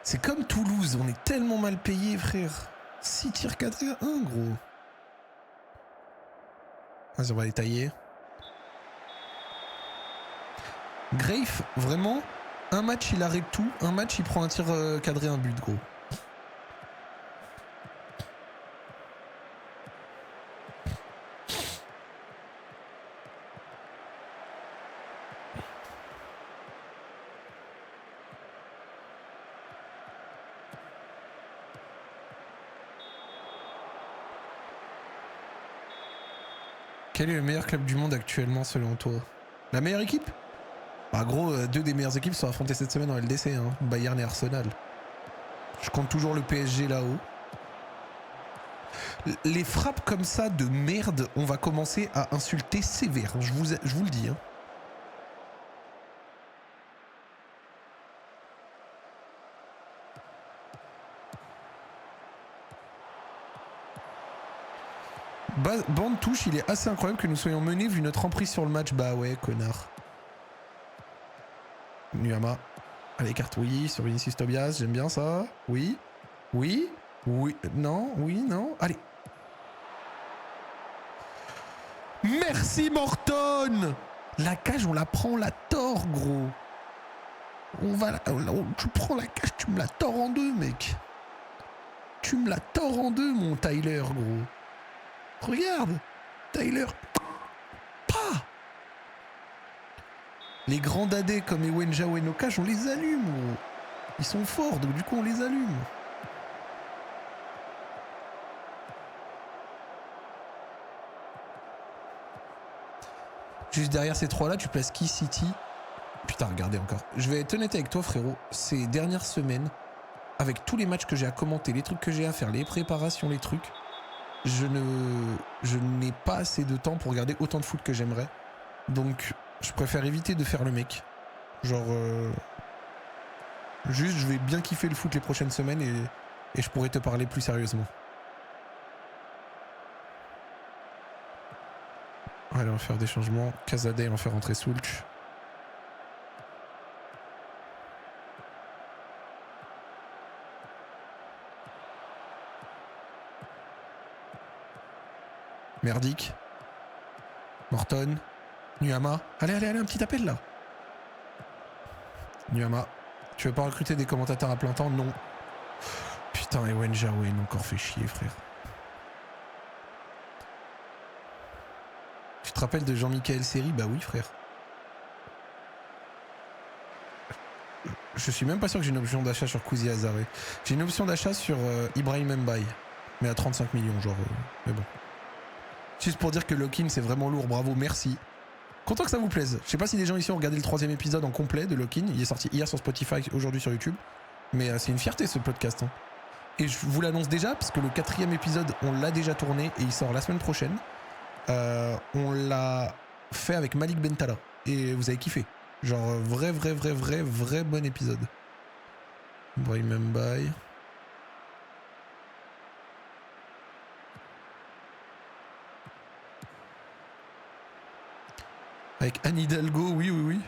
Speaker 1: C'est comme Toulouse. On est tellement mal payé, frère. 6 tirs cadrés à 1, gros. Vas-y, on va les tailler. Grave, vraiment, un match, il arrête tout. Un match, il prend un tir cadré, un but, gros. Quel est le meilleur club du monde actuellement selon toi? La meilleure équipe? Bah gros, 2 des meilleures équipes sont affrontées cette semaine en LDC, hein. Bayern et Arsenal. Je compte toujours le PSG là-haut. Les frappes comme ça de merde, on va commencer à insulter sévère. Je vous le dis. Hein. Bande touche, il est assez incroyable que nous soyons menés vu notre emprise sur le match. Bah ouais, connard. Nuama. Allez, carte oui sur Vinicius Tobias, j'aime bien ça. Oui. Oui. Oui. Non. Oui, non. Allez. Merci Morton. La cage, on la prend, on la tord, gros. Tu prends la cage, tu me la tords en deux, mec. Tu me la tords en deux, mon Tyler, gros. Regarde, Tyler. Pas. Les grands dadais comme Ewenja ou Enokash, on les allume, gros. Ils sont forts, donc du coup, on les allume. Juste derrière ces trois-là, tu places qui, City? Putain, regardez encore. Je vais être honnête avec toi, frérot. Ces dernières semaines, avec tous les matchs que j'ai à commenter, les trucs que j'ai à faire, les préparations, les trucs, je n'ai pas assez de temps pour regarder autant de foot que j'aimerais. Donc, je préfère éviter de faire le mec. Genre, juste, je vais bien kiffer le foot les prochaines semaines et je pourrai te parler plus sérieusement. Allez, on va faire des changements. Casadei, on va faire rentrer Soulch. Merdic. Morton. Nuama. Allez, un petit appel là. Nuama. Tu veux pas recruter des commentateurs à plein temps? Non. Putain, Ewen Jaouen, encore fait chier, frère. Tu te rappelles de Jean-Michel Seri? Bah oui, frère. Je suis même pas sûr que j'ai une option d'achat sur Kouzi Azaré. J'ai une option d'achat sur Ibrahim Mbaye. Mais à 35 millions, genre. Mais bon. Juste pour dire que Lock-in, c'est vraiment lourd. Bravo, merci. Content que ça vous plaise. Je sais pas si des gens ici ont regardé le 3e épisode en complet de Lock-in. Il est sorti hier sur Spotify, aujourd'hui sur YouTube. Mais c'est une fierté, ce podcast. Hein. Et je vous l'annonce déjà, parce que le 4e épisode, on l'a déjà tourné et il sort la semaine prochaine. On l'a fait avec Malik Bentala. Et vous avez kiffé. Genre, vrai bon épisode. Ibrahim Mbaye. Avec Anne Hidalgo, oui.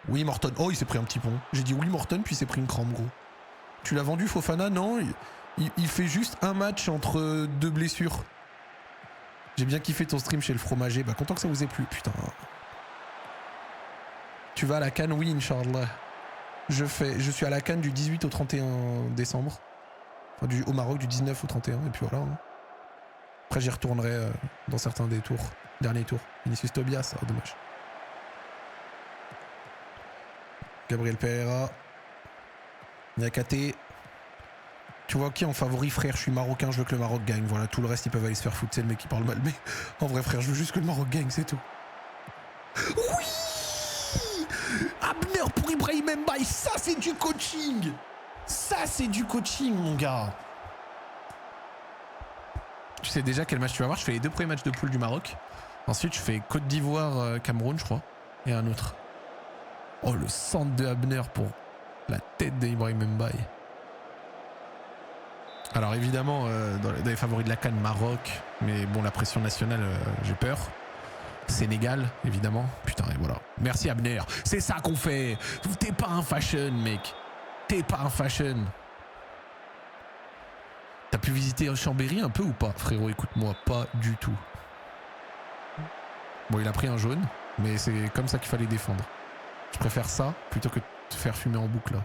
Speaker 1: Oui, Morton. Oh, il s'est pris un petit pont. J'ai dit oui, Morton, puis il s'est pris une crampe, gros. Tu l'as vendu, Fofana? Non, il fait juste un match entre deux blessures. J'ai bien kiffé ton stream chez le fromager. Bah, content que ça vous ait plu, putain. Tu vas à la Cannes? Oui, Inch'Allah. Je suis à la Cannes du 18 au 31 décembre. Enfin, au Maroc, du 19 au 31, et puis voilà. Hein. Après, j'y retournerai dans certains des tours. Dernier tour. Vinicius Tobias, oh, dommage. Gabriel Pereira. Niakate. Tu vois qui en favori, frère? Je suis marocain, je veux que le Maroc gagne. Voilà, tout le reste, ils peuvent aller se faire foutre. C'est le mec qui parle mal. Mais en vrai, frère, je veux juste que le Maroc gagne, c'est tout. Oui! Abner pour Ibrahim Mbaye, ça c'est du coaching! Ça c'est du coaching, mon gars! Tu sais déjà quel match tu vas voir? Je fais les 2 premiers matchs de poule du Maroc. Ensuite, je fais Côte d'Ivoire, Cameroun, je crois. Et un autre. Oh, le centre de Abner pour la tête d'Ibrahim Mbaye. Alors évidemment, dans les favoris de la CAN, Maroc. Mais bon, la pression nationale, j'ai peur. Sénégal, évidemment. Putain, et voilà. Merci Abner. C'est ça qu'on fait. T'es pas un fashion, mec. T'es pas un fashion. T'as pu visiter Chambéry un peu ou pas? Frérot, écoute-moi, pas du tout. Bon, il a pris un jaune, mais c'est comme ça qu'il fallait défendre. Je préfère ça plutôt que de te faire fumer en boucle, là.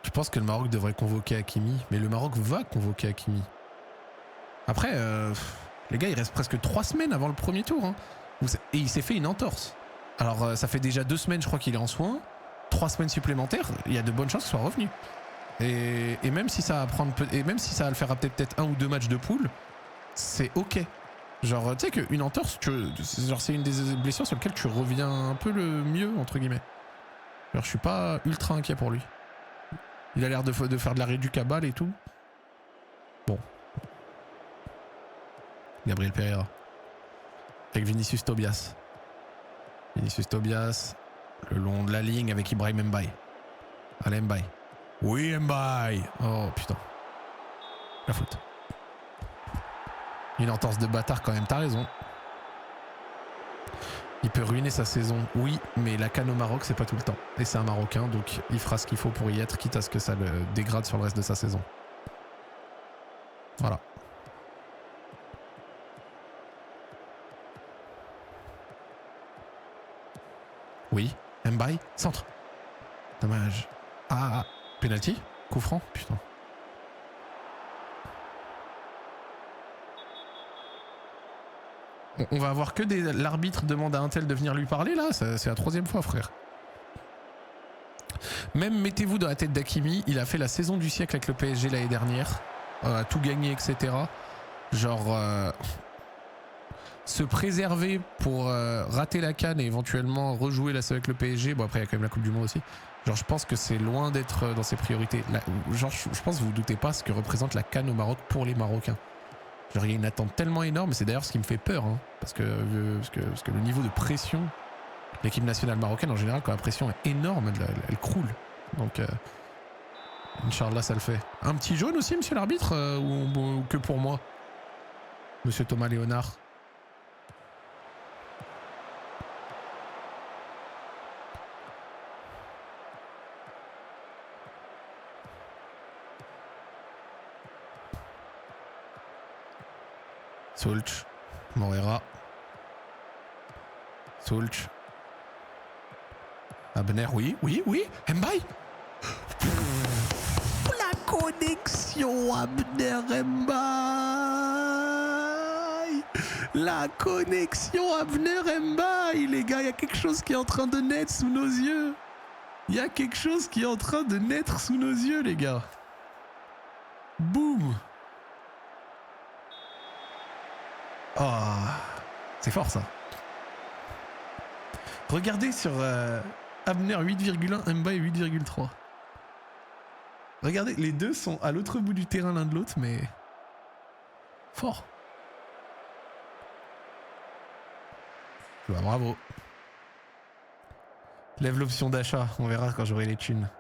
Speaker 1: Je pense que le Maroc devrait convoquer Hakimi, mais le Maroc va convoquer Hakimi. Après, les gars, il reste presque 3 semaines avant le premier tour. Hein. Et il s'est fait une entorse. Alors, ça fait déjà 2 semaines, je crois qu'il est en soins. 3 semaines supplémentaires, il y a de bonnes chances qu'il soit revenu. Et même si ça va prendre, et même si ça va le faire à peut-être 1 ou 2 matchs de poule, c'est ok. Genre, tu sais qu'une entorse, genre c'est une des blessures sur lesquelles tu reviens un peu le mieux, entre guillemets. Alors, je suis pas ultra inquiet pour lui. Il a l'air de faire de la réduc à balle et tout. Bon. Gabriel Pereira. Avec Vinicius Tobias. Vinicius Tobias. Le long de la ligne avec Ibrahim Mbaye. Allez, Mbaye. Oui, Mbaye. Oh, putain. La faute. Une entorse de bâtard quand même, t'as raison. Il peut ruiner sa saison, oui, mais la CAN au Maroc, c'est pas tout le temps. Et c'est un Marocain, donc il fera ce qu'il faut pour y être, quitte à ce que ça le dégrade sur le reste de sa saison. Voilà. Oui. Mbaye. Centre. Dommage. Ah. Penalty. Coup franc. Putain. On va avoir que l'arbitre demande à un tel de venir lui parler là. C'est la 3e fois, frère. Même mettez-vous dans la tête d'Hakimi. Il a fait la saison du siècle avec le PSG l'année dernière. A tout gagné, etc. Genre... se préserver pour rater la CAN et éventuellement rejouer la avec le PSG. Bon, après, il y a quand même la Coupe du Monde aussi. Genre, je pense que c'est loin d'être dans ses priorités. Genre, je pense que vous ne doutez pas ce que représente la CAN au Maroc pour les Marocains. Genre, il y a une attente tellement énorme, c'est d'ailleurs ce qui me fait peur, hein, parce que le niveau de pression, l'équipe nationale marocaine en général, quand la pression est énorme, elle croule. Donc, Inch'Allah, ça le fait. Un petit jaune aussi, monsieur l'arbitre, ou que pour moi, monsieur Thomas Léonard? Soulch, Morera, Soulch, Abner, oui, Mbaye. La connexion Abner Mbaye. La connexion Abner Mbaye, les gars, il y a quelque chose qui est en train de naître sous nos yeux. Il y a quelque chose qui est en train de naître sous nos yeux, les gars. Boum. Oh, c'est fort ça. Regardez sur Abner 8,1, Mbaye 8,3. Regardez, les deux sont à l'autre bout du terrain l'un de l'autre, mais fort. Bah, bravo. Lève l'option d'achat, on verra quand j'aurai les thunes.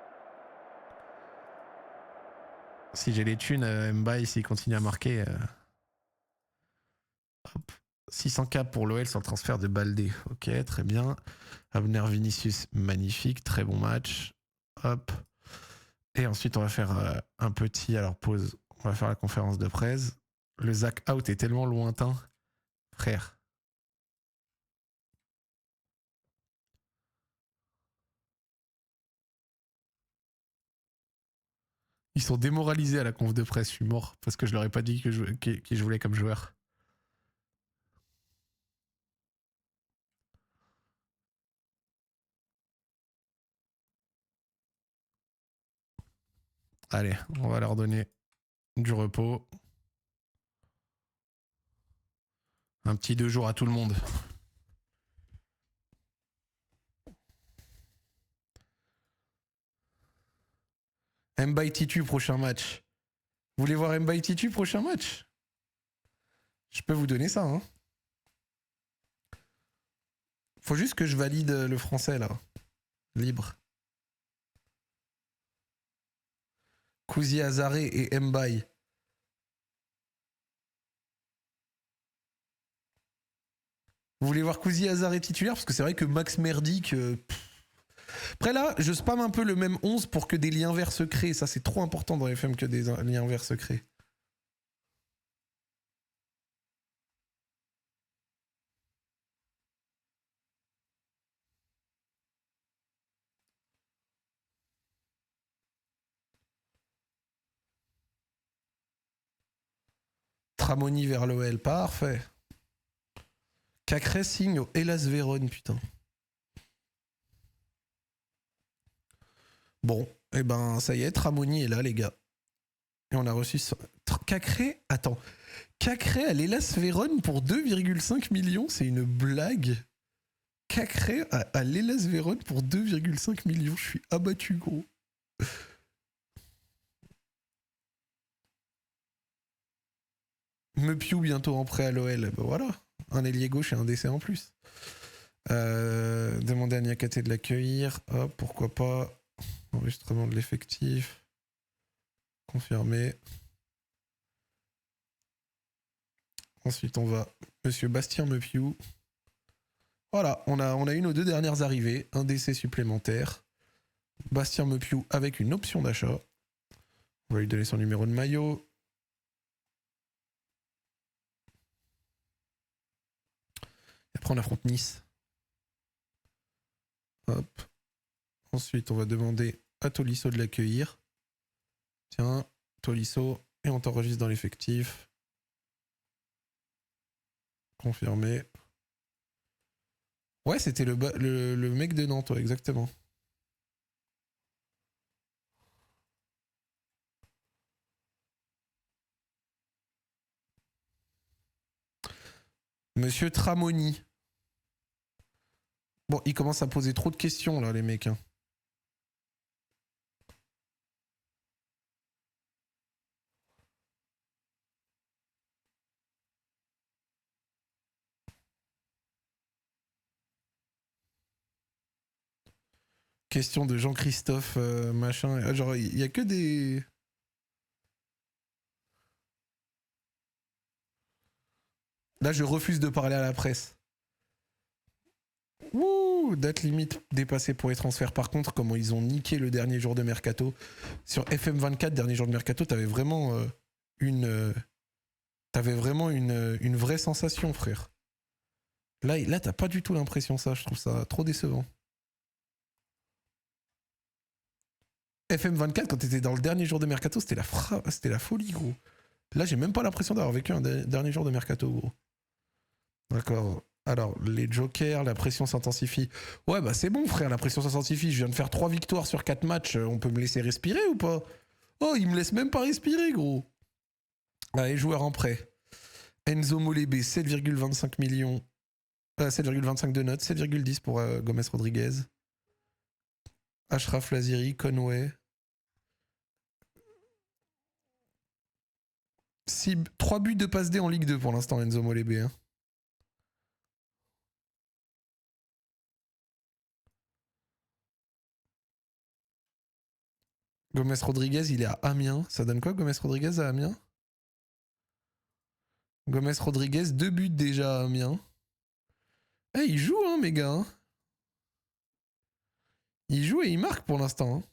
Speaker 1: Si j'ai les thunes, Mbaye, s'il continue à marquer... Hop. 600K pour l'OL sur le transfert de Baldé. Ok, très bien. Abner Vinicius, magnifique, très bon match. Hop. Et ensuite, on va faire un petit... Alors, pause. On va faire la conférence de presse. Le Zach out est tellement lointain. Frère. Ils sont démoralisés à la conf de presse. Je suis mort parce que je leur ai pas dit qui je voulais comme joueur. Allez, on va leur donner du repos. Un petit 2 jours à tout le monde. Mbaye Titu, prochain match. Vous voulez voir Mbaye Titu, prochain match? Je peux vous donner ça, hein. Faut juste que je valide le français, là. Libre. Kouzi Azaré et Mbaye. Vous voulez voir Kouzi Azaré titulaire? Parce que c'est vrai que Max Merdic... Après là, je spam un peu le même 11 pour que des liens verts se créent. Ça, c'est trop important dans FM que des liens verts se créent. Tramoni vers l'OL, parfait. Cacré signe au Hellas Vérone, putain. Bon, et ben ça y est, Tramoni est là, les gars. Et on a reçu... Cacré, attends. Cacré à l'Hellas Vérone pour 2,5 millions, c'est une blague. Cacré à l'Hellas Vérone pour 2,5 millions, je suis abattu, gros. Mepiou bientôt en prêt à l'OL, ben voilà. Un ailier gauche et un décès en plus. Demander à Niakate de l'accueillir. Hop, pourquoi pas. Enregistrement de l'effectif. Confirmé. Ensuite, on va Monsieur Bastien Mepiou. Voilà, on a eu nos 2 dernières arrivées. Un décès supplémentaire. Bastien Mepiou avec une option d'achat. On va lui donner son numéro de maillot. Et après, on affronte Nice. Ensuite, on va demander à Tolisso de l'accueillir. Tiens, Tolisso, et on t'enregistre dans l'effectif. Confirmé. Ouais, c'était le mec de Nantes, ouais, exactement. Monsieur Tramoni. Bon, il commence à poser trop de questions, là, les mecs. Hein. Question de Jean-Christophe, machin. Genre, il y a que des... Là, je refuse de parler à la presse. Ouh, date limite dépassée pour les transferts. Par contre, comment ils ont niqué le dernier jour de mercato. Sur FM24, dernier jour de mercato, t'avais vraiment t'avais vraiment une vraie sensation, frère. Là, t'as pas du tout l'impression ça. Je trouve ça trop décevant. FM24, quand t'étais dans le dernier jour de mercato, c'était la folie, gros. Là, j'ai même pas l'impression d'avoir vécu un dernier jour de mercato, gros. D'accord. Alors, les jokers, la pression s'intensifie. Ouais, bah c'est bon, frère, la pression s'intensifie. Je viens de faire 3 victoires sur 4 matchs. On peut me laisser respirer ou pas? Oh, il me laisse même pas respirer, gros. Allez, joueur en prêt. Enzo Molébé, 7,25 millions. 7,25 de notes, 7,10 pour Gomez Rodriguez. Ashraf Laziri, Conway. 3 buts de passe D en Ligue 2 pour l'instant, Enzo Molébé. Hein. Gomez Rodriguez, il est à Amiens. Ça donne quoi, Gomez Rodriguez à Amiens? Gomez Rodriguez, 2 buts déjà à Amiens. Eh, il joue, hein, mes gars. Hein. Il joue et il marque pour l'instant. Hein.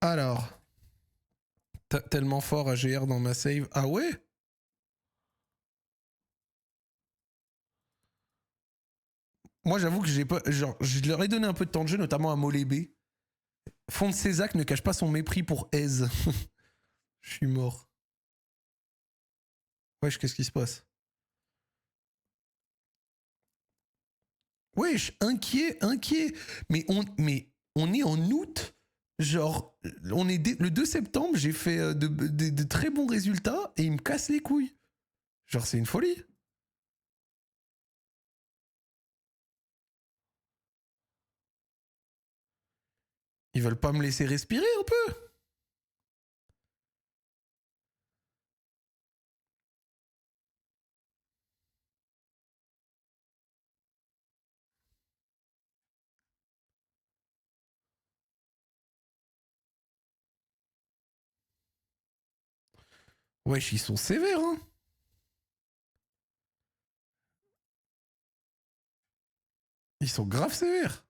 Speaker 1: Alors, tellement fort AGR dans ma save. Ah ouais? Moi, j'avoue que j'ai pas. Genre, je leur ai donné un peu de temps de jeu, notamment à Molébé. Fond de Césac ne cache pas son mépris pour Aise. Je suis mort. Wesh, qu'est-ce qui se passe? Wesh, inquiet, inquiet. Mais on est en août. Genre, on est le 2 septembre, j'ai fait de très bons résultats et ils me cassent les couilles. Genre, c'est une folie. Ils veulent pas me laisser respirer un peu. Wesh, ils sont sévères, hein. Ils sont grave sévères.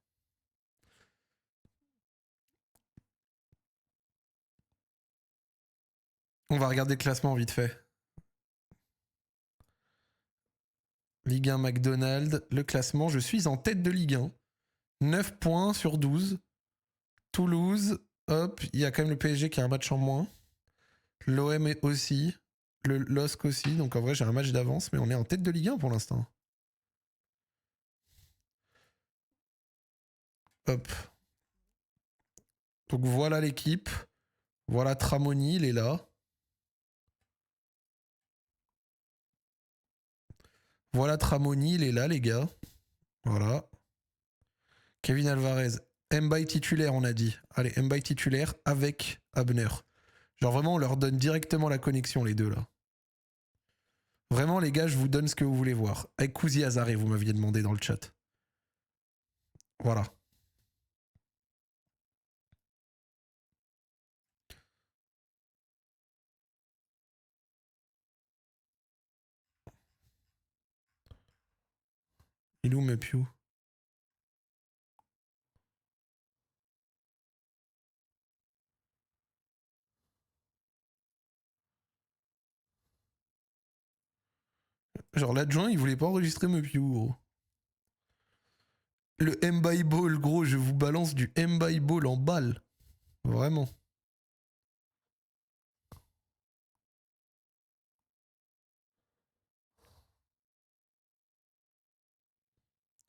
Speaker 1: On va regarder le classement vite fait. Ligue 1 McDonald's, le classement, je suis en tête de Ligue 1. 9 points sur 12. Toulouse, hop, il y a quand même le PSG qui a un match en moins. L'OM aussi. Le LOSC aussi. Donc en vrai, j'ai un match d'avance, mais on est en tête de Ligue 1 pour l'instant. Hop. Donc voilà l'équipe. Voilà Tramoni, il est là. Voilà Tramoni, il est là, les gars. Voilà. Kevin Alvarez. Mbaye titulaire, on a dit. Allez, Mbaye titulaire avec Abner. Genre vraiment, on leur donne directement la connexion, les deux là. Vraiment, les gars, je vous donne ce que vous voulez voir. Avec Kouzi Azaré, vous m'aviez demandé dans le chat. Voilà. Il est où Mepiou? Genre l'adjoint, il voulait pas enregistrer Mepiou, gros. Le M-by ball, gros, je vous balance du M-by ball en balle. Vraiment.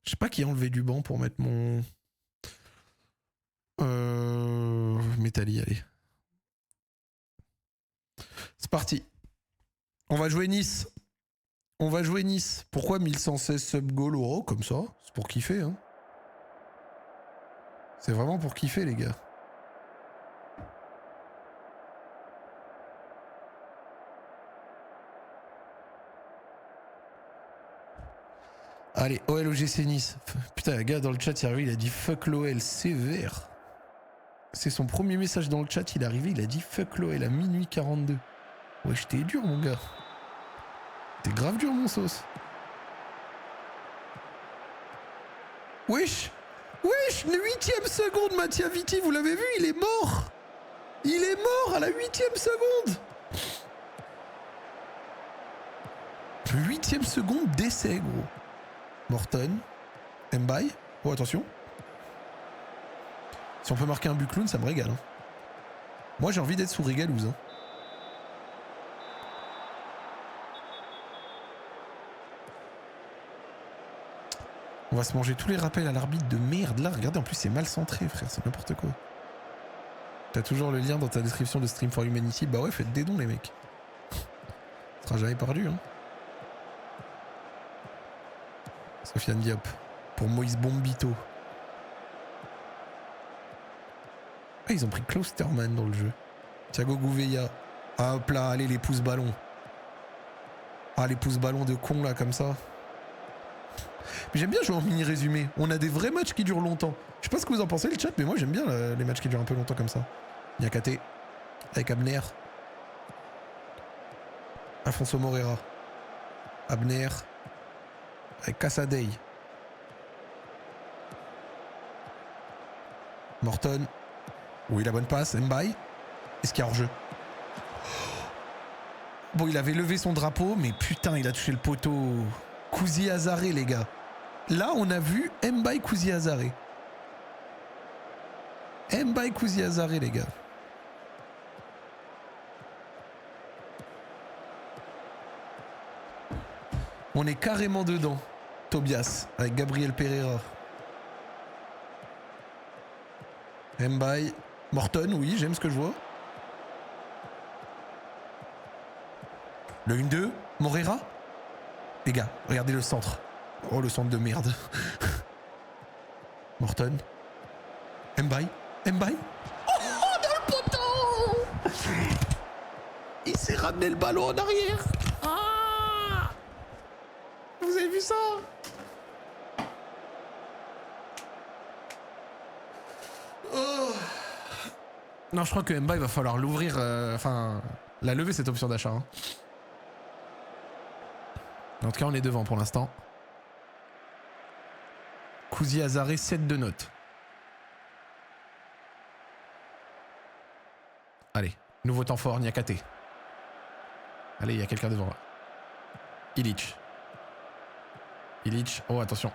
Speaker 1: Je sais pas qui a enlevé du banc pour mettre mon... Métalli, allez. C'est parti. On va jouer Nice. On va jouer Nice. Pourquoi 1116 sub-goal? Oh, comme ça. C'est pour kiffer, hein. C'est vraiment pour kiffer, les gars. Allez, OL OGC Nice. Putain, un gars dans le chat, il a dit fuck l'OL, sévère. C'est son premier message dans le chat, il est arrivé, il a dit fuck l'OL à minuit 42. Ouais, j'étais dur, mon gars. T'es grave dur, mon sauce. Wesh! Wesh! 8ème seconde, Mattia Vitti, vous l'avez vu, il est mort! Il est mort à la 8ème seconde! 8ème seconde d'essai, gros. Morton. Mbaye. Oh, attention. Si on peut marquer un but clown, ça me régale. Hein. Moi, j'ai envie d'être sous Régalouse. Hein. On va se manger tous les rappels à l'arbitre de merde. Là, regardez, en plus, c'est mal centré, frère. C'est n'importe quoi. T'as toujours le lien dans ta description de Stream for Humanity. Bah ouais, faites des dons, les mecs. Ça sera jamais perdu, hein. Sofiane Diop. Pour Moïse Bombito. Ah, ils ont pris Klosterman dans le jeu. Thiago Gouveia. Ah, hop là, allez, les pouces ballons. Ah, les pouces ballons de con, là, comme ça. Mais j'aime bien jouer en mini résumé. On a des vrais matchs qui durent longtemps. Je sais pas ce que vous en pensez, le chat, mais moi, j'aime bien les matchs qui durent un peu longtemps comme ça. Niakate. Avec Abner. Alfonso Moreira. Abner. Avec Casadei. Morton. Oui, la bonne passe. Mbaye. Est-ce qu'il y a hors-jeu? Bon, il avait levé son drapeau, mais putain, il a touché le poteau. Kouzi Azaré, les gars. Là, on a vu Mbaye Kouzi Azaré. Mbaye Kouzi Azaré, les gars. On est carrément dedans. Tobias, avec Gabriel Pereira. Mbaye. Morton, oui, j'aime ce que je vois. Le 1-2. Moreira. Les gars, regardez le centre. Oh, le centre de merde. Morton. Mbaye. Mbaye. Oh, dans le poteau! Il s'est ramené le ballon en arrière. Ah! Vous avez vu ça? Oh. Non, je crois que Mbaye va falloir l'ouvrir. Enfin, la lever cette option d'achat. Hein. En tout cas, on est devant pour l'instant. Kouzi Azaré, 7 de notes. Allez, nouveau temps fort, Niakate. Allez, il y a quelqu'un devant. Illich. Illich, oh attention.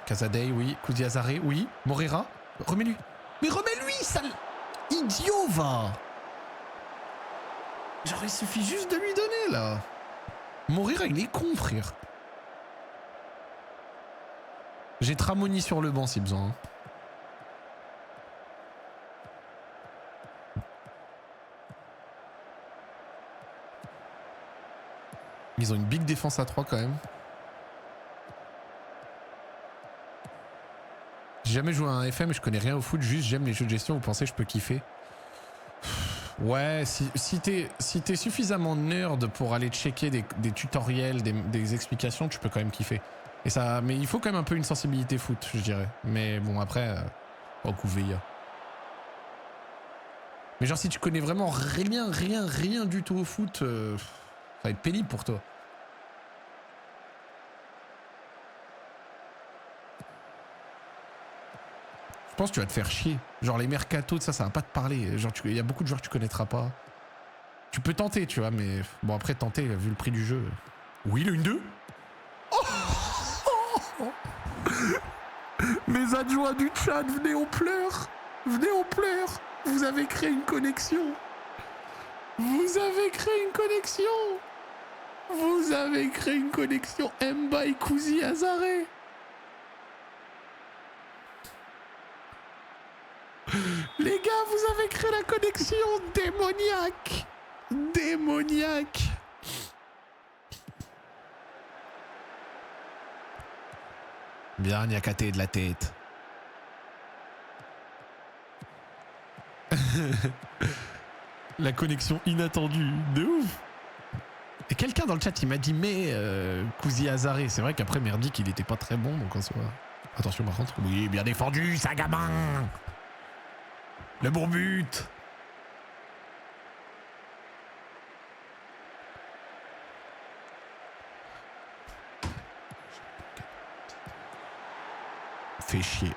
Speaker 1: Casadei, oui. Kouzi Azaré, oui. Moreira, remets-lui. Mais remets-lui, sale idiot, va. Genre, il suffit juste de lui donner, là. Moreira, il est con, frère. J'ai Tramoni sur le banc, si besoin. Hein. Ils ont une big défense à 3 quand même. J'ai jamais joué à un FM et je connais rien au foot, juste j'aime les jeux de gestion, vous pensez que je peux kiffer? Ouais, si t'es suffisamment nerd pour aller checker des tutoriels, des explications, tu peux quand même kiffer. Et ça, mais il faut quand même un peu une sensibilité foot, je dirais. Mais bon, après, oh, Gouveia. Mais genre, si tu connais vraiment rien du tout au foot, ça va être pénible pour toi. pense que tu vas te faire chier. Genre les mercatos, ça va pas te parler. Genre il y a beaucoup de joueurs que tu connaîtras pas. Tu peux tenter, tu vois, mais bon après tenter, vu le prix du jeu. Oui, le 1-2. Oh mes adjoints du chat, venez on pleure. Venez on pleure. Vous avez créé une connexion. Vous avez créé une connexion. Vous avez créé une connexion Mbaye Kouzi Azaré. Les gars, vous avez créé la connexion démoniaque. Démoniaque. Bien, Niakaté de la tête. La connexion inattendue. De ouf. Et quelqu'un dans le chat, il m'a dit, mais Kouzi Azaré. C'est vrai qu'après, merdique, il était pas très bon, donc en soi. Attention par contre. Oui, bien défendu, ça gamin. Le bon but. Fait chier.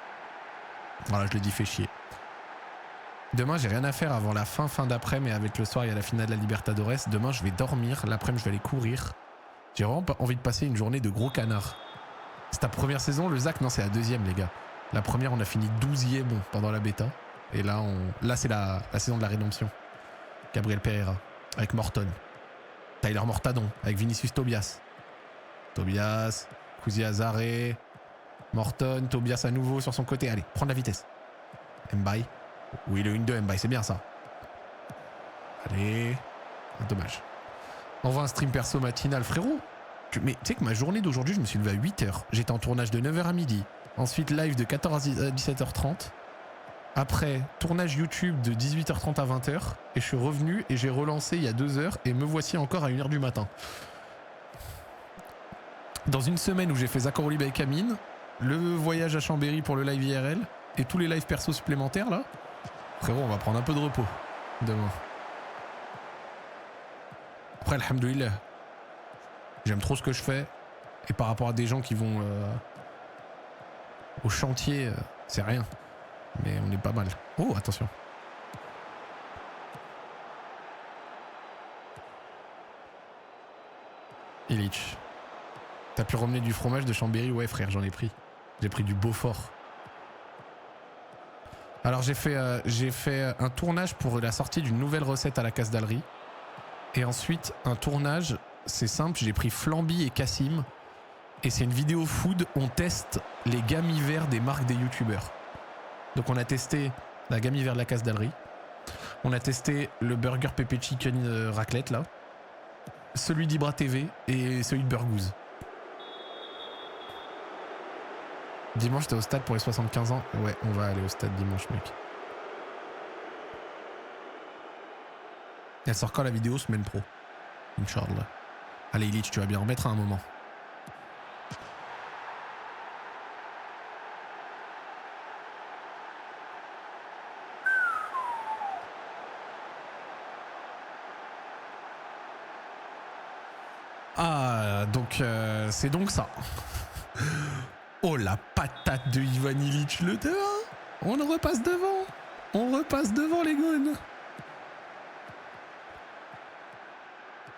Speaker 1: Voilà, je le dis, fait chier. Demain, j'ai rien à faire avant la fin d'après, mais avec le soir, il y a la finale de la Libertadores. Demain, je vais dormir. L'après-midi, je vais aller courir. J'ai vraiment pas envie de passer une journée de gros canard. C'est ta première saison, le Zach? Non, c'est la deuxième, les gars. La première, on a fini 12e pendant la bêta. Et là, c'est la saison de la rédemption. Gabriel Pereira, avec Morton. Tyler Mortadon, avec Vinicius Tobias. Tobias, Kouzi Azaré, Morton, Tobias à nouveau sur son côté. Allez, prends de la vitesse. Mbaye. Oui, le 1-2 Mbaye, c'est bien ça. Allez. Dommage. Envoie un stream perso matinal, frérot. Mais tu sais que ma journée d'aujourd'hui, je me suis levé à 8h. J'étais en tournage de 9h à midi. Ensuite, live de 14h à 17h30. Après, tournage YouTube de 18h30 à 20h. Et je suis revenu et j'ai relancé il y a 2h. Et me voici encore à 1h du matin. Dans une semaine où j'ai fait Zakoroli by Kamine, le voyage à Chambéry pour le live IRL et tous les lives perso supplémentaires là. Frérot, on va prendre un peu de repos demain. Après, alhamdoulilah, j'aime trop ce que je fais. Et par rapport à des gens qui vont au chantier, c'est rien. Mais on est pas mal. Oh, attention. Illich. T'as pu ramener du fromage de Chambéry? Ouais, frère, j'en ai pris. J'ai pris du Beaufort. Alors, j'ai fait un tournage pour la sortie d'une nouvelle recette à la Casdalerie. Et ensuite, un tournage, c'est simple, j'ai pris Flamby et Cassim. Et c'est une vidéo food, on teste les gammes hiver des marques des youtubeurs. Donc on a testé la gamme hiver de la Casdalerie. On a testé le burger pepper chicken raclette là. Celui d'Ibra TV et celui de Burgouze. Dimanche, t'es au stade pour les 75 ans? Ouais, on va aller au stade dimanche, mec. Elle sort quand la vidéo? Semaine pro. Inch'Allah. Allez, Illich, tu vas bien en remettre à un moment. Ah, donc c'est donc ça. Oh, la patate de Ivan Illich, le 2-1. On repasse devant. On repasse devant, les gones.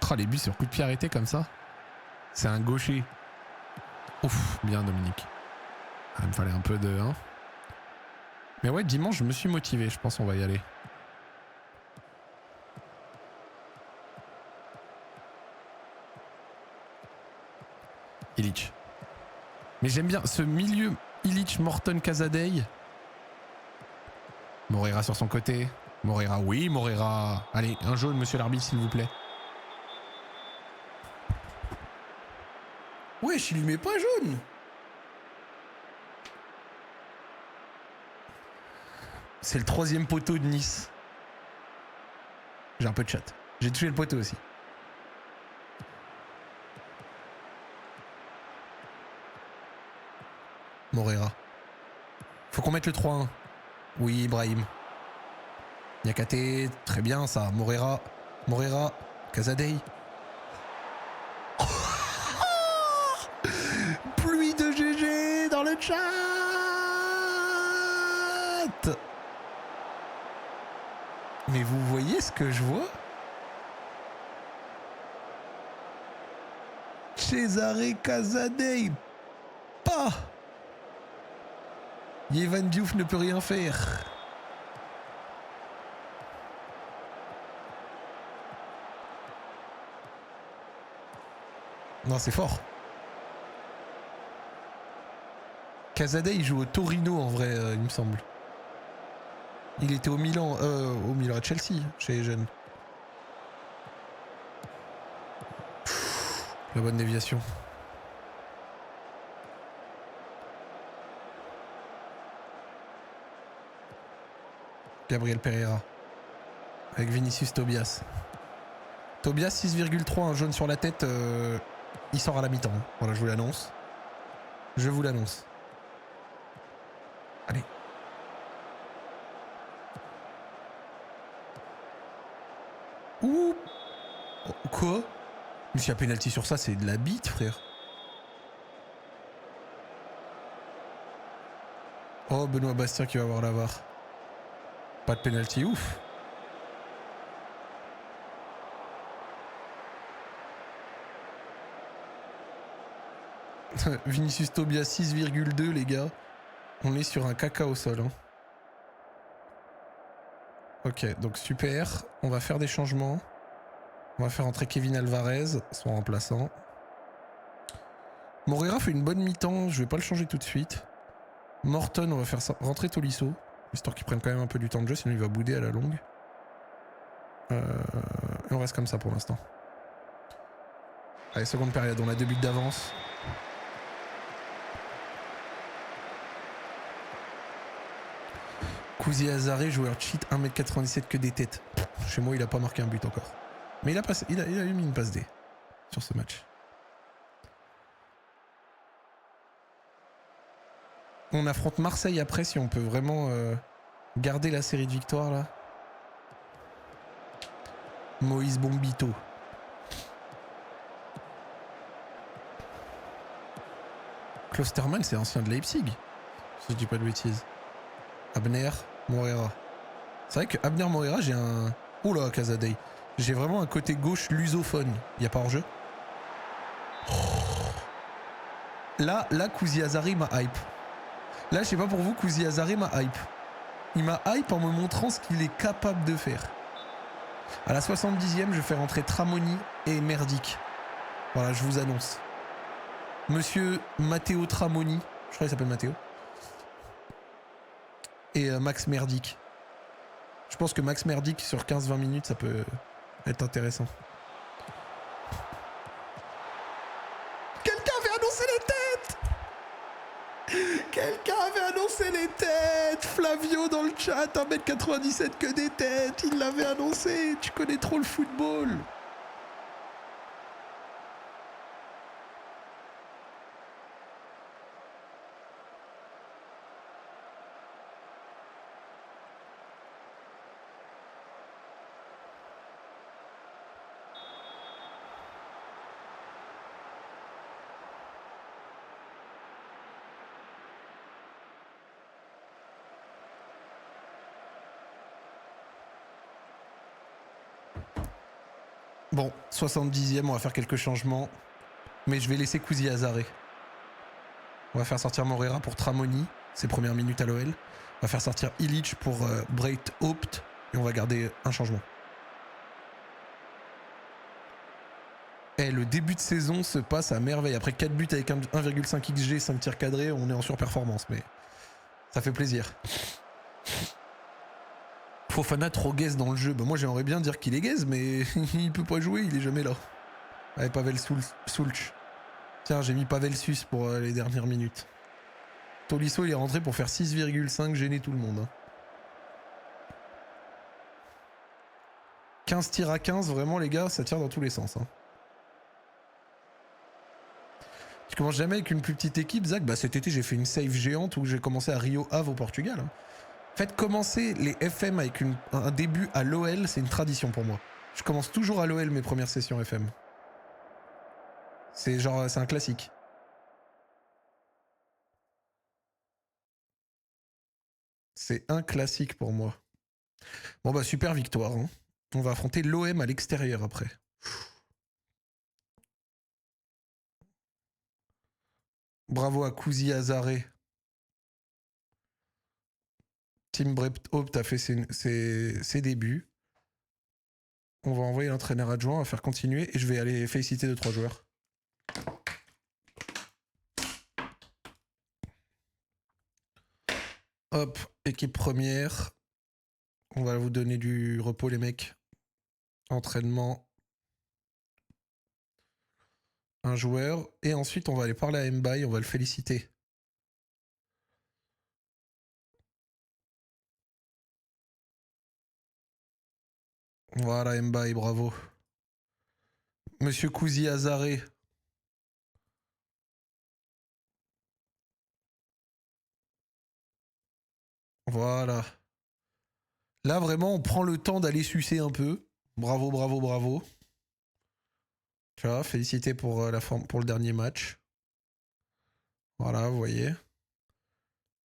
Speaker 1: Oh, les buts sur coup de pied arrêté comme ça. C'est un gaucher. Ouf, bien Dominique. Ah, il me fallait un peu de... Hein. Mais ouais, dimanche, je me suis motivé. Je pense qu'on va y aller. Illich. Mais j'aime bien ce milieu Illich, Morton, Casadei. Moreira sur son côté. Moreira, oui, Moreira. Allez, un jaune, monsieur l'arbitre, s'il vous plaît. Wesh, il lui met pas jaune. C'est le 3e poteau de Nice. J'ai un peu de chat. J'ai touché le poteau aussi. Moreira. Faut qu'on mette le 3-1. Oui, Ibrahim. Niakaté, très bien ça. Moreira. Moreira. Casadei. Pluie de GG dans le chat. Mais vous voyez ce que je vois? Cesare Casadei. Pas. Yehvan Diouf ne peut rien faire. Non, c'est fort. Casadei, il joue au Torino en vrai, il me semble. Il était au Milan à Chelsea, chez les jeunes. La bonne déviation. Gabriel Pereira. Avec Vinicius Tobias. Tobias 6,3, un jaune sur la tête. Il sort à la mi-temps. Voilà, je vous l'annonce. Je vous l'annonce. Allez. Ouh. Quoi? Mais s'il y a pénalty sur ça, c'est de la bite, frère. Oh, Benoît Bastien qui va avoir la VAR. Pas de pénalty, ouf. Vinicius Tobias 6,2 les gars. On est sur un caca au sol. Hein. Ok, donc super. On va faire des changements. On va faire entrer Kevin Alvarez, son remplaçant. Moreira fait une bonne mi-temps, je vais pas le changer tout de suite. Morton, on va faire rentrer Tolisso, histoire qu'il prenne quand même un peu du temps de jeu, sinon il va bouder à la longue. Et on reste comme ça pour l'instant. Allez, seconde période, on a 2 buts d'avance. Kouzi Azaré, joueur cheat, 1m97 que des têtes. Chez moi, il a pas marqué un but encore. Mais il a mis une passe D sur ce match. On affronte Marseille après si on peut vraiment garder la série de victoires là. Moïse Bombito. Klosterman, c'est ancien de Leipzig. Si je dis pas de bêtises. Abner Moreira. C'est vrai que Abner Moreira, j'ai un... Oula, Casadei. J'ai vraiment un côté gauche lusophone. Il n'y a pas hors-jeu. Là, Kouzi Azaré m'a hype. Là, je sais pas pour vous, Kouzi Azaré m'a hype. Il m'a hype en me montrant ce qu'il est capable de faire. À la 70e, je fais rentrer Tramoni et Merdic. Voilà, je vous annonce. Monsieur Matteo Tramoni, je crois qu'il s'appelle Matteo. Et Max Merdic. Je pense que Max Merdic sur 15-20 minutes, ça peut être intéressant. Quelqu'un avait annoncé les têtes! Quelqu'un avait annoncé les têtes! Flavio dans le chat, 1m97 que des têtes! Il l'avait annoncé! Tu connais trop le football! Bon, 70e, on va faire quelques changements. Mais je vais laisser Kouzi Azaré. On va faire sortir Moreira pour Tramoni, ses premières minutes à l'OL. On va faire sortir Illich pour Breit Haupt. Et on va garder un changement. Et le début de saison se passe à merveille. Après 4 buts avec 1,5 XG, 5 tirs cadrés, on est en surperformance. Mais ça fait plaisir. Fofana trop gaze dans le jeu. Bah moi j'aimerais bien dire qu'il est gaze, mais il peut pas jouer, il est jamais là. Allez, Pavel Sulch. Tiens, j'ai mis Pavel Sus pour les dernières minutes. Tolisso il est rentré pour faire 6,5, gêner tout le monde. Hein. 15 tirs à 15, vraiment les gars, ça tire dans tous les sens. Hein. Tu commences jamais avec une plus petite équipe, Zach? Bah cet été j'ai fait une save géante où j'ai commencé à Rio Ave au Portugal. Hein. Faites commencer les FM avec un début à l'OL, c'est une tradition pour moi. Je commence toujours à l'OL mes premières sessions FM. C'est genre, c'est un classique. C'est un classique pour moi. Bon bah super victoire. Hein. On va affronter l'OM à l'extérieur après. Bravo à Kouzi Azaré. Tim Hope a fait ses débuts. On va envoyer l'entraîneur adjoint, on va faire continuer et je vais aller féliciter 2-3 joueurs. Hop, équipe première. On va vous donner du repos les mecs. Entraînement. Un joueur. Et ensuite on va aller parler à Mbaye, on va le féliciter. Voilà Mbaye, bravo. Monsieur Kouzi Azaré. Voilà. Là, vraiment, on prend le temps d'aller sucer un peu. Bravo, bravo, bravo. Tu vois, félicité pour, pour le dernier match. Voilà, vous voyez.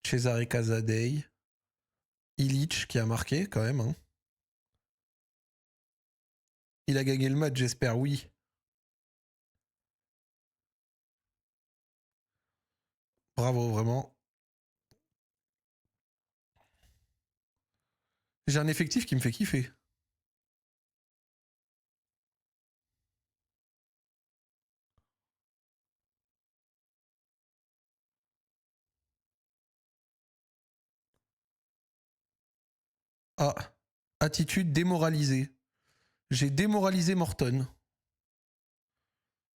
Speaker 1: Cesare Casadei. Illich qui a marqué quand même. Hein. Il a gagné le match, j'espère, oui. Bravo, vraiment. J'ai un effectif qui me fait kiffer. Ah, attitude démoralisée. J'ai démoralisé Morton.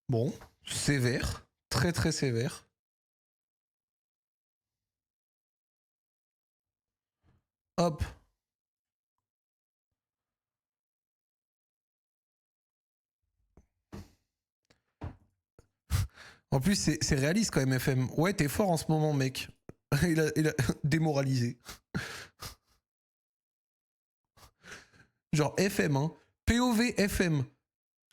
Speaker 1: Bon, sévère. Très très sévère. Hop. En plus, c'est réaliste quand même, FM. Ouais, t'es fort en ce moment, mec. il a démoralisé. Genre FM, hein. POV FM.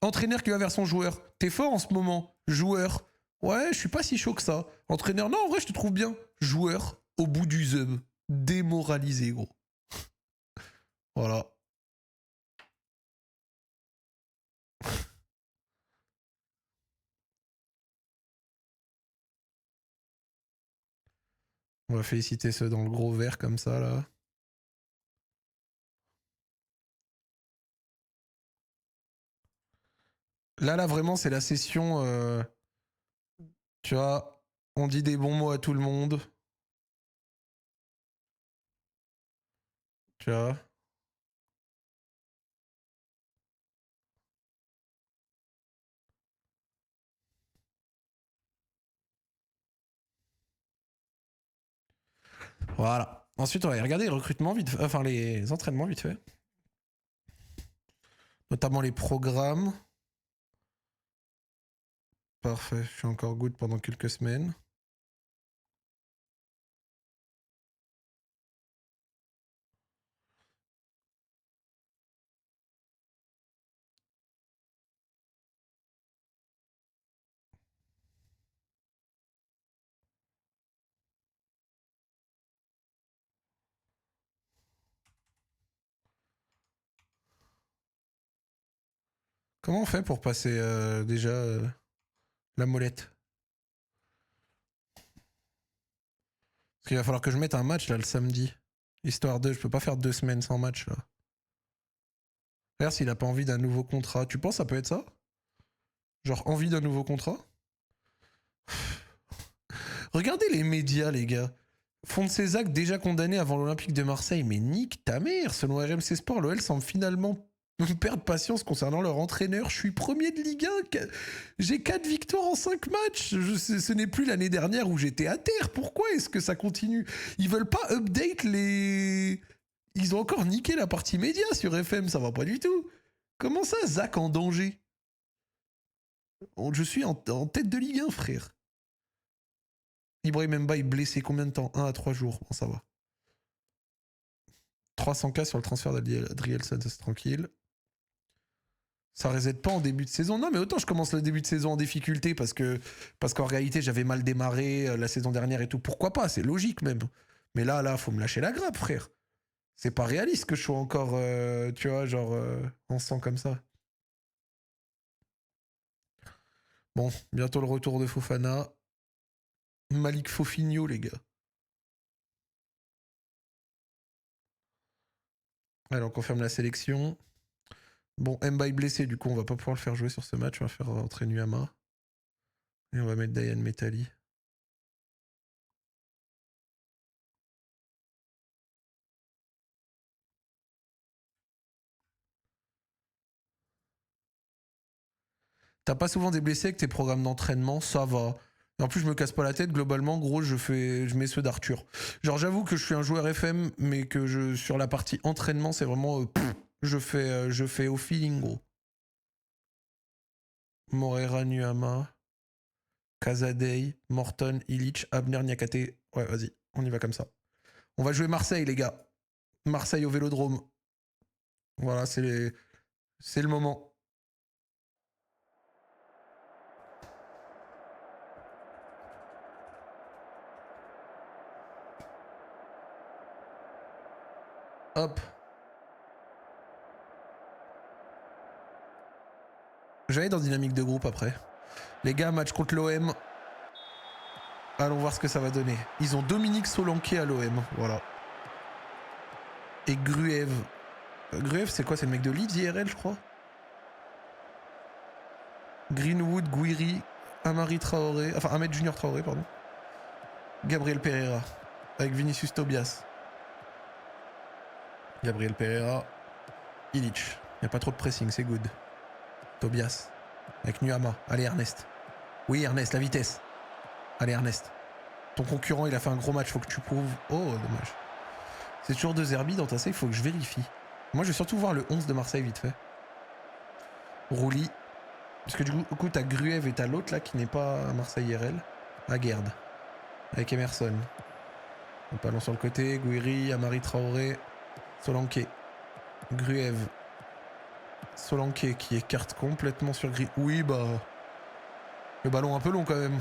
Speaker 1: Entraîneur qui va vers son joueur. T'es fort en ce moment. Joueur. Ouais, je suis pas si chaud que ça. Entraîneur, non, en vrai, je te trouve bien. Joueur, au bout du zub. Démoralisé, gros. Voilà. On va féliciter ceux dans le gros vert comme ça, là. Là, vraiment, c'est la session. Tu vois, on dit des bons mots à tout le monde. Tu vois. Voilà. Ensuite, on va regarder les recrutements vite fait. Enfin, les entraînements vite fait. Notamment les programmes. Parfait. Je suis encore good pendant quelques semaines. Comment on fait pour passer déjà la molette? Parce qu'il va falloir que je mette un match là le samedi. Histoire de, je peux pas faire 2 semaines sans match là. Regarde s'il a pas envie d'un nouveau contrat. Tu penses ça peut être ça? Genre envie d'un nouveau contrat? Regardez les médias les gars. Fonsecac déjà condamné avant l'Olympique de Marseille. Mais nique ta mère. Selon RMC Sport, l'OL semble finalement perdre patience concernant leur entraîneur. Je suis premier de Ligue 1. J'ai 4 victoires en 5 matchs. Ce n'est plus l'année dernière où j'étais à terre. Pourquoi est-ce que ça continue? Ils veulent pas update les... Ils ont encore niqué la partie média sur FM. Ça va pas du tout. Comment ça, Zach en danger? Je suis en tête de Ligue 1, frère. Ibrahim Mbaye blessé combien de temps? 1 à 3 jours. Bon, ça va. 300K sur le transfert d'Adrielson, c'est tranquille. Ça reset pas en début de saison. Non, mais autant je commence le début de saison en difficulté parce qu'en réalité j'avais mal démarré la saison dernière et tout. Pourquoi pas? C'est logique même. Mais là, faut me lâcher la grappe, frère. C'est pas réaliste que je sois encore, tu vois, genre, en sang comme ça. Bon, bientôt le retour de Fofana. Malik Fofinho, les gars. Allez, on confirme la sélection. Bon, Mbaye blessé, du coup, on va pas pouvoir le faire jouer sur ce match. On va faire rentrer Nuama. Et on va mettre Dayan Metali. T'as pas souvent des blessés avec tes programmes d'entraînement, ça va. Et en plus, je me casse pas la tête. Globalement, gros, je mets ceux d'Arthur. Genre, j'avoue que je suis un joueur FM, mais que sur la partie entraînement, c'est vraiment. Je fais au feeling, gros. Morera, Nuama, Casadei, Morton, Illich, Abner, Niakate. Ouais, vas-y, on y va comme ça. On va jouer Marseille, les gars. Marseille au Vélodrome. Voilà, c'est le moment. Hop. J'allais dans dynamique de groupe après. Les gars, match contre l'OM. Allons voir ce que ça va donner. Ils ont Dominique Solanke à l'OM. Voilà. Et Gruev. Gruev, c'est quoi? C'est le mec de Leeds IRL, je crois. Greenwood, Guiri, Amari Traoré. Enfin, Ahmed Junior Traoré, pardon. Gabriel Pereira. Avec Vinicius Tobias. Gabriel Pereira. Illich. Il n'y a pas trop de pressing, c'est good. Tobias. Avec Nuama. Allez, Ernest. Oui, Ernest, la vitesse. Allez, Ernest. Ton concurrent, il a fait un gros match, faut que tu prouves. Oh, dommage. C'est toujours de Zerbi dans ta save, il faut que je vérifie. Moi, je vais surtout voir le 11 de Marseille, vite fait. Rouli. Parce que du coup, t'as Gruev et t'as l'autre, là, qui n'est pas à Marseille RL. Aguerd. Avec Emerson. Ballon sur le côté. Guiri, Amari Traoré. Solanke. Gruev. Solanke qui écarte complètement sur Gris. Oui, bah... Le ballon un peu long, quand même.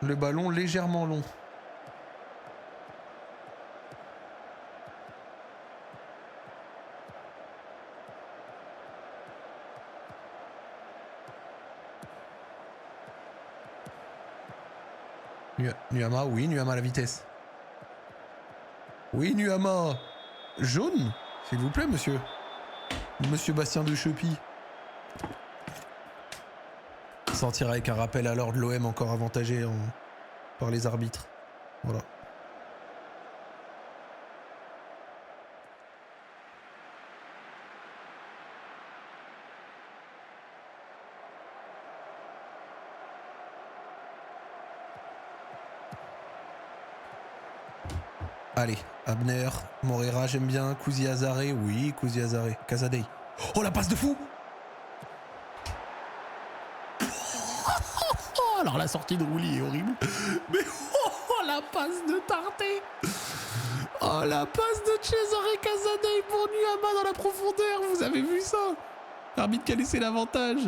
Speaker 1: Le ballon légèrement long. Nuama, oui, Nuama à la vitesse. Oui, Nuama. Jaune, s'il vous plaît, monsieur. Monsieur Bastien de Chepy. Sortir avec un rappel à l'ordre de l'OM encore avantagé par les arbitres. Voilà. Allez, Abner, Morera, j'aime bien. Kouzi Azaré, oui, Kouzi Azaré. Casadei. Oh, la passe de fou! Oh, alors la sortie de Rouli est horrible. Mais oh, la passe de Tarté! Oh, la passe de Cesare Casadei pour Nuama dans la profondeur. Vous avez vu ça? L'arbitre qui a laissé l'avantage.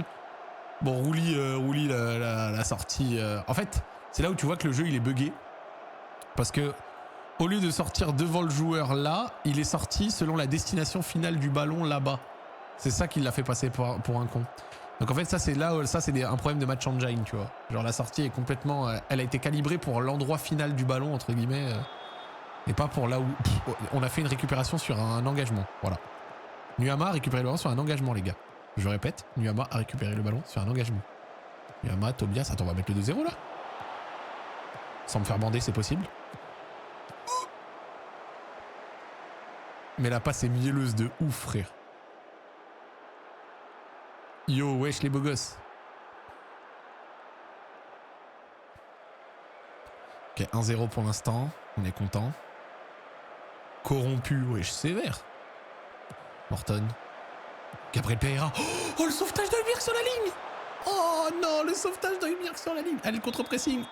Speaker 1: Bon, Rouli la sortie. En fait, c'est là où tu vois que le jeu il est buggé. Parce que au lieu de sortir devant le joueur là, il est sorti selon la destination finale du ballon là-bas. C'est ça qui l'a fait passer pour un con. Donc en fait, ça c'est un problème de match engine, tu vois. Genre la sortie est complètement, elle a été calibrée pour l'endroit final du ballon entre guillemets, et pas pour là où on a fait une récupération sur un engagement. Voilà. Nuama a récupéré le ballon sur un engagement, les gars. Je répète, Nuama a récupéré le ballon sur un engagement. Nuama, Tobias, attends, on va mettre le 2-0 là. Sans me faire bander, c'est possible. Mais la passe est mielleuse de ouf, frère. Yo, wesh les beaux gosses. Ok, 1-0 pour l'instant. On est content. Corrompu, wesh, sévère. Morton. Gabriel Pereira. Oh, le sauvetage d'Hulmirk sur la ligne. Oh non, le sauvetage d'Hulmirk sur la ligne. Allez, le contre-pressing.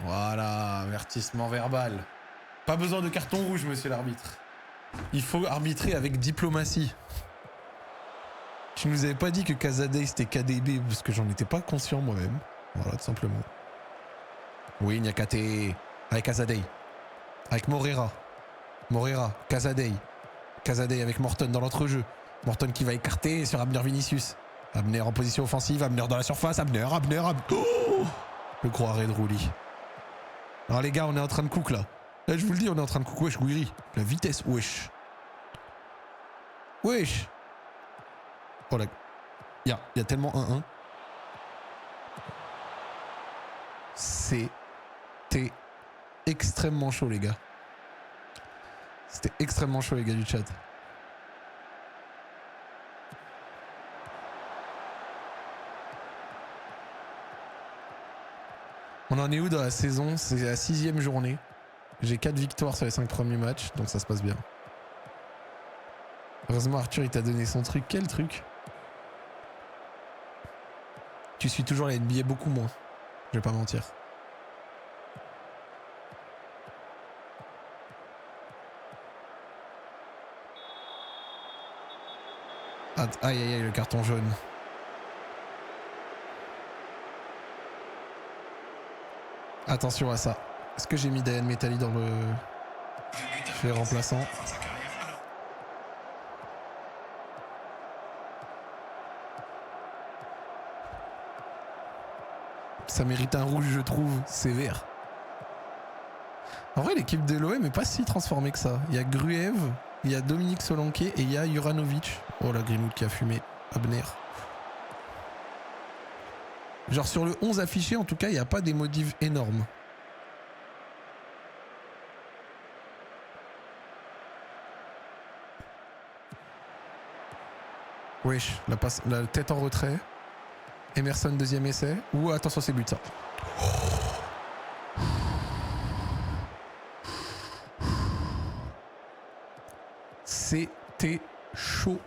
Speaker 1: Voilà, avertissement verbal. Pas besoin de carton rouge, monsieur l'arbitre. Il faut arbitrer avec diplomatie. Tu nous avais pas dit que Casadei c'était KDB parce que j'en étais pas conscient moi-même. Voilà, tout simplement. Oui, Niakate. Avec Casadei. Avec Morera. Morera, Casadei. Casadei avec Morton dans l'entrejeu. Morton qui va écarter sur Abner Vinicius. Abner en position offensive, Abner dans la surface, Abner. Oh, le gros arrêt de Rouli. Alors les gars, on est en train de cook là. Là je vous le dis, on est en train de cook. Wesh, Guiri. La vitesse, wesh. Wesh. Oh là. Il y a tellement 1-1. C'était extrêmement chaud les gars. C'était extrêmement chaud les gars du chat. On en est où dans la saison? C'est la 6e journée. J'ai 4 victoires sur les 5 premiers matchs, donc ça se passe bien. Heureusement Arthur il t'a donné son truc. Quel truc? Tu suis toujours la NBA beaucoup moins. Je vais pas mentir. Aïe aïe aïe, le carton jaune. Attention à ça. Est-ce que j'ai mis Dayan Metali dans le fait remplaçant? Ça mérite un rouge, je trouve, sévère. En vrai, l'équipe de l'OM est pas si transformée que ça. Il y a Gruev, il y a Dominique Solanke et il y a Juranovic. Oh la Greenwood qui a fumé. Abner. Genre sur le 11 affiché, en tout cas, il n'y a pas des modifs énormes. Wesh, la tête en retrait. Emerson, deuxième essai. Ouh, attention, c'est but ça. C'était chaud.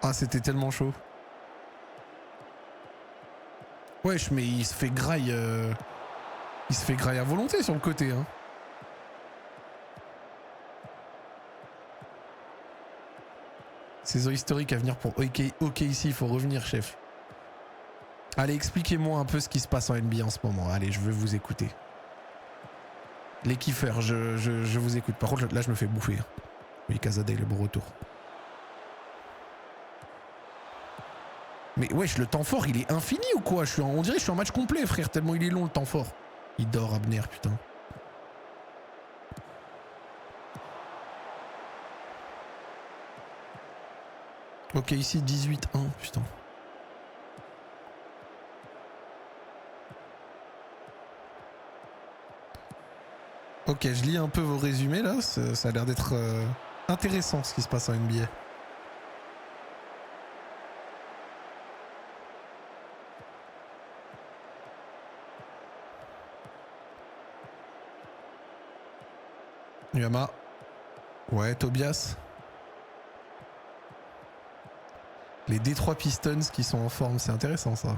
Speaker 1: Ah, c'était tellement chaud. Wesh, mais il se fait graille. Il se fait graille à volonté sur le côté, hein. Saison historique à venir pour OK ici, il faut revenir, chef. Allez, expliquez-moi un peu ce qui se passe en NBA en ce moment. Allez, je veux vous écouter. Les kiffeurs, je vous écoute. Par contre, là, je me fais bouffer. Oui, Casadei, le bon retour. Mais wesh, le temps fort, il est infini ou quoi? On dirait que je suis en match complet, frère, tellement il est long le temps fort. Il dort, Abner, putain. Ok, ici 18-1, putain. Ok, je lis un peu vos résumés là, ça a l'air d'être intéressant ce qui se passe en NBA. Yama. Ouais, Tobias. Les Detroit Pistons qui sont en forme, c'est intéressant ça.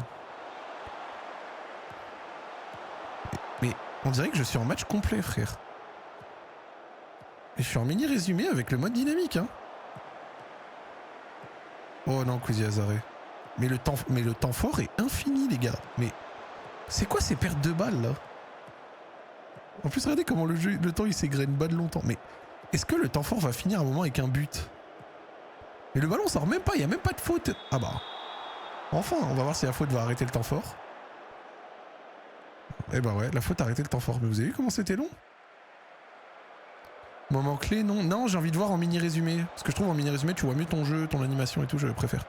Speaker 1: Mais on dirait que je suis en match complet, frère. Et je suis en mini résumé avec le mode dynamique, hein. Oh non, Kouzi Azaré. Mais le temps fort est infini, les gars. Mais c'est quoi ces pertes de balles, là? En plus, regardez comment le temps il s'égrène balle longtemps. Mais est-ce que le temps fort va finir à un moment avec un but? Mais le ballon sort même pas, il n'y a même pas de faute. Ah bah. Enfin, on va voir si la faute va arrêter le temps fort. Eh bah ouais, la faute a arrêté le temps fort. Mais vous avez vu comment c'était long? Moment clé, non. Non, j'ai envie de voir en mini résumé. Parce que je trouve en mini résumé, tu vois mieux ton jeu, ton animation et tout, je préfère.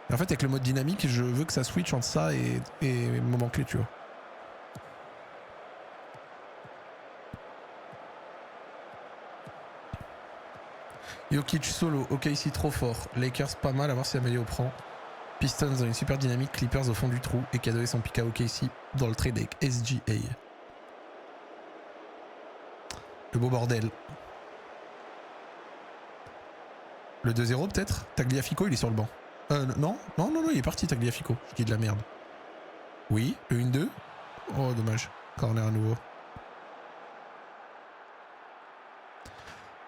Speaker 1: Et en fait, avec le mode dynamique, je veux que ça switch entre ça et moment clé, tu vois. Jokic solo, ok ici trop fort. Lakers pas mal, à voir si Amelio prend. Pistons dans une super dynamique, Clippers au fond du trou et Kadoé son pick à OK ici dans le trade avec SGA. Le beau bordel. Le 2-0 peut-être? Tagliafico il est sur le banc. Non, il est parti Tagliafico. Je dis de la merde. Oui, le 1-2. Oh dommage. Corner à nouveau.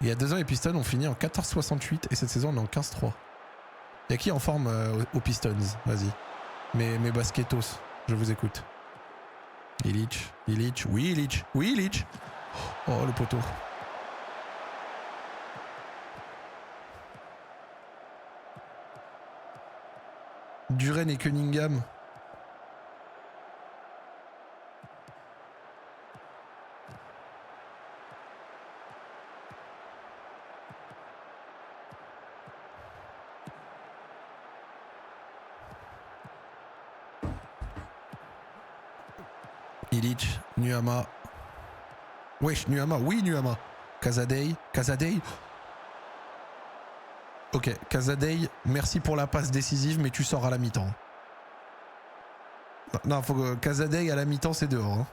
Speaker 1: Il y a 2 ans, les Pistons ont fini en 14,68 et cette saison, on est en 15,3. Il y a qui en forme aux Pistons? Vas-y. Mes basketos, je vous écoute. Illich, oui Illich, oui Illich. Oh le poteau. Duren et Cunningham. Illich, Nuama. Wesh, Nuama, oui Nuama. Casadei. Ok, Casadei, merci pour la passe décisive, mais tu sors à la mi-temps. Non, faut que Casadei à la mi-temps, c'est dehors. Hein.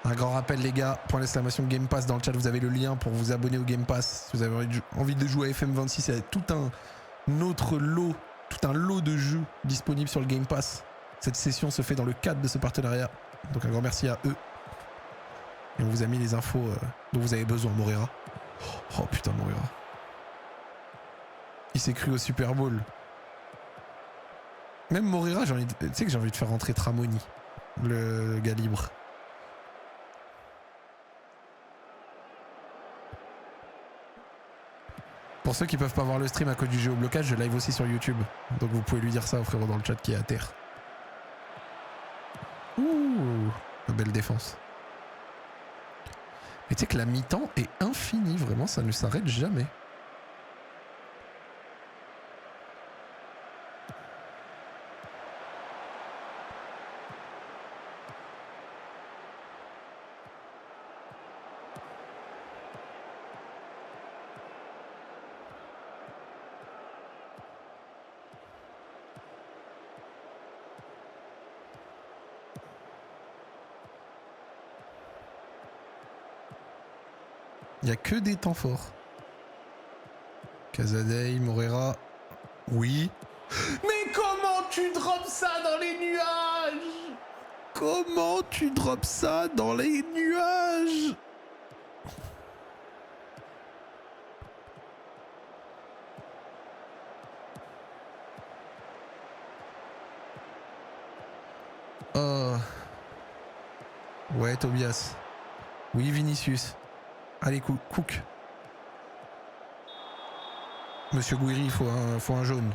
Speaker 1: Un grand rappel, les gars, point d'exclamation Game Pass dans le chat, vous avez le lien pour vous abonner au Game Pass. Si vous avez envie de jouer à FM26, il y a tout un autre lot, tout un lot de jeux disponibles sur le Game Pass. Cette session se fait dans le cadre de ce partenariat. Donc un grand merci à eux. Et on vous a mis les infos dont vous avez besoin, Moreira. Oh putain, Moreira. Il s'est cru au Super Bowl. Même Moreira, tu sais que j'ai envie de faire rentrer Tramoni, le gars libre. Pour ceux qui peuvent pas voir le stream à cause du géoblocage, je live aussi sur YouTube. Donc vous pouvez lui dire ça au frérot dans le chat qui est à terre. Ouh, une belle défense. Mais tu sais que la mi-temps est infinie, vraiment, ça ne s'arrête jamais. Il n'y a que des temps forts. Casadei, Moreira. Oui. Mais comment tu drops ça dans les nuages? Comment tu drops ça dans les nuages? Oh. Ouais, Tobias. Oui, Vinicius. Allez, Cook. Monsieur Gouiri, il faut un jaune.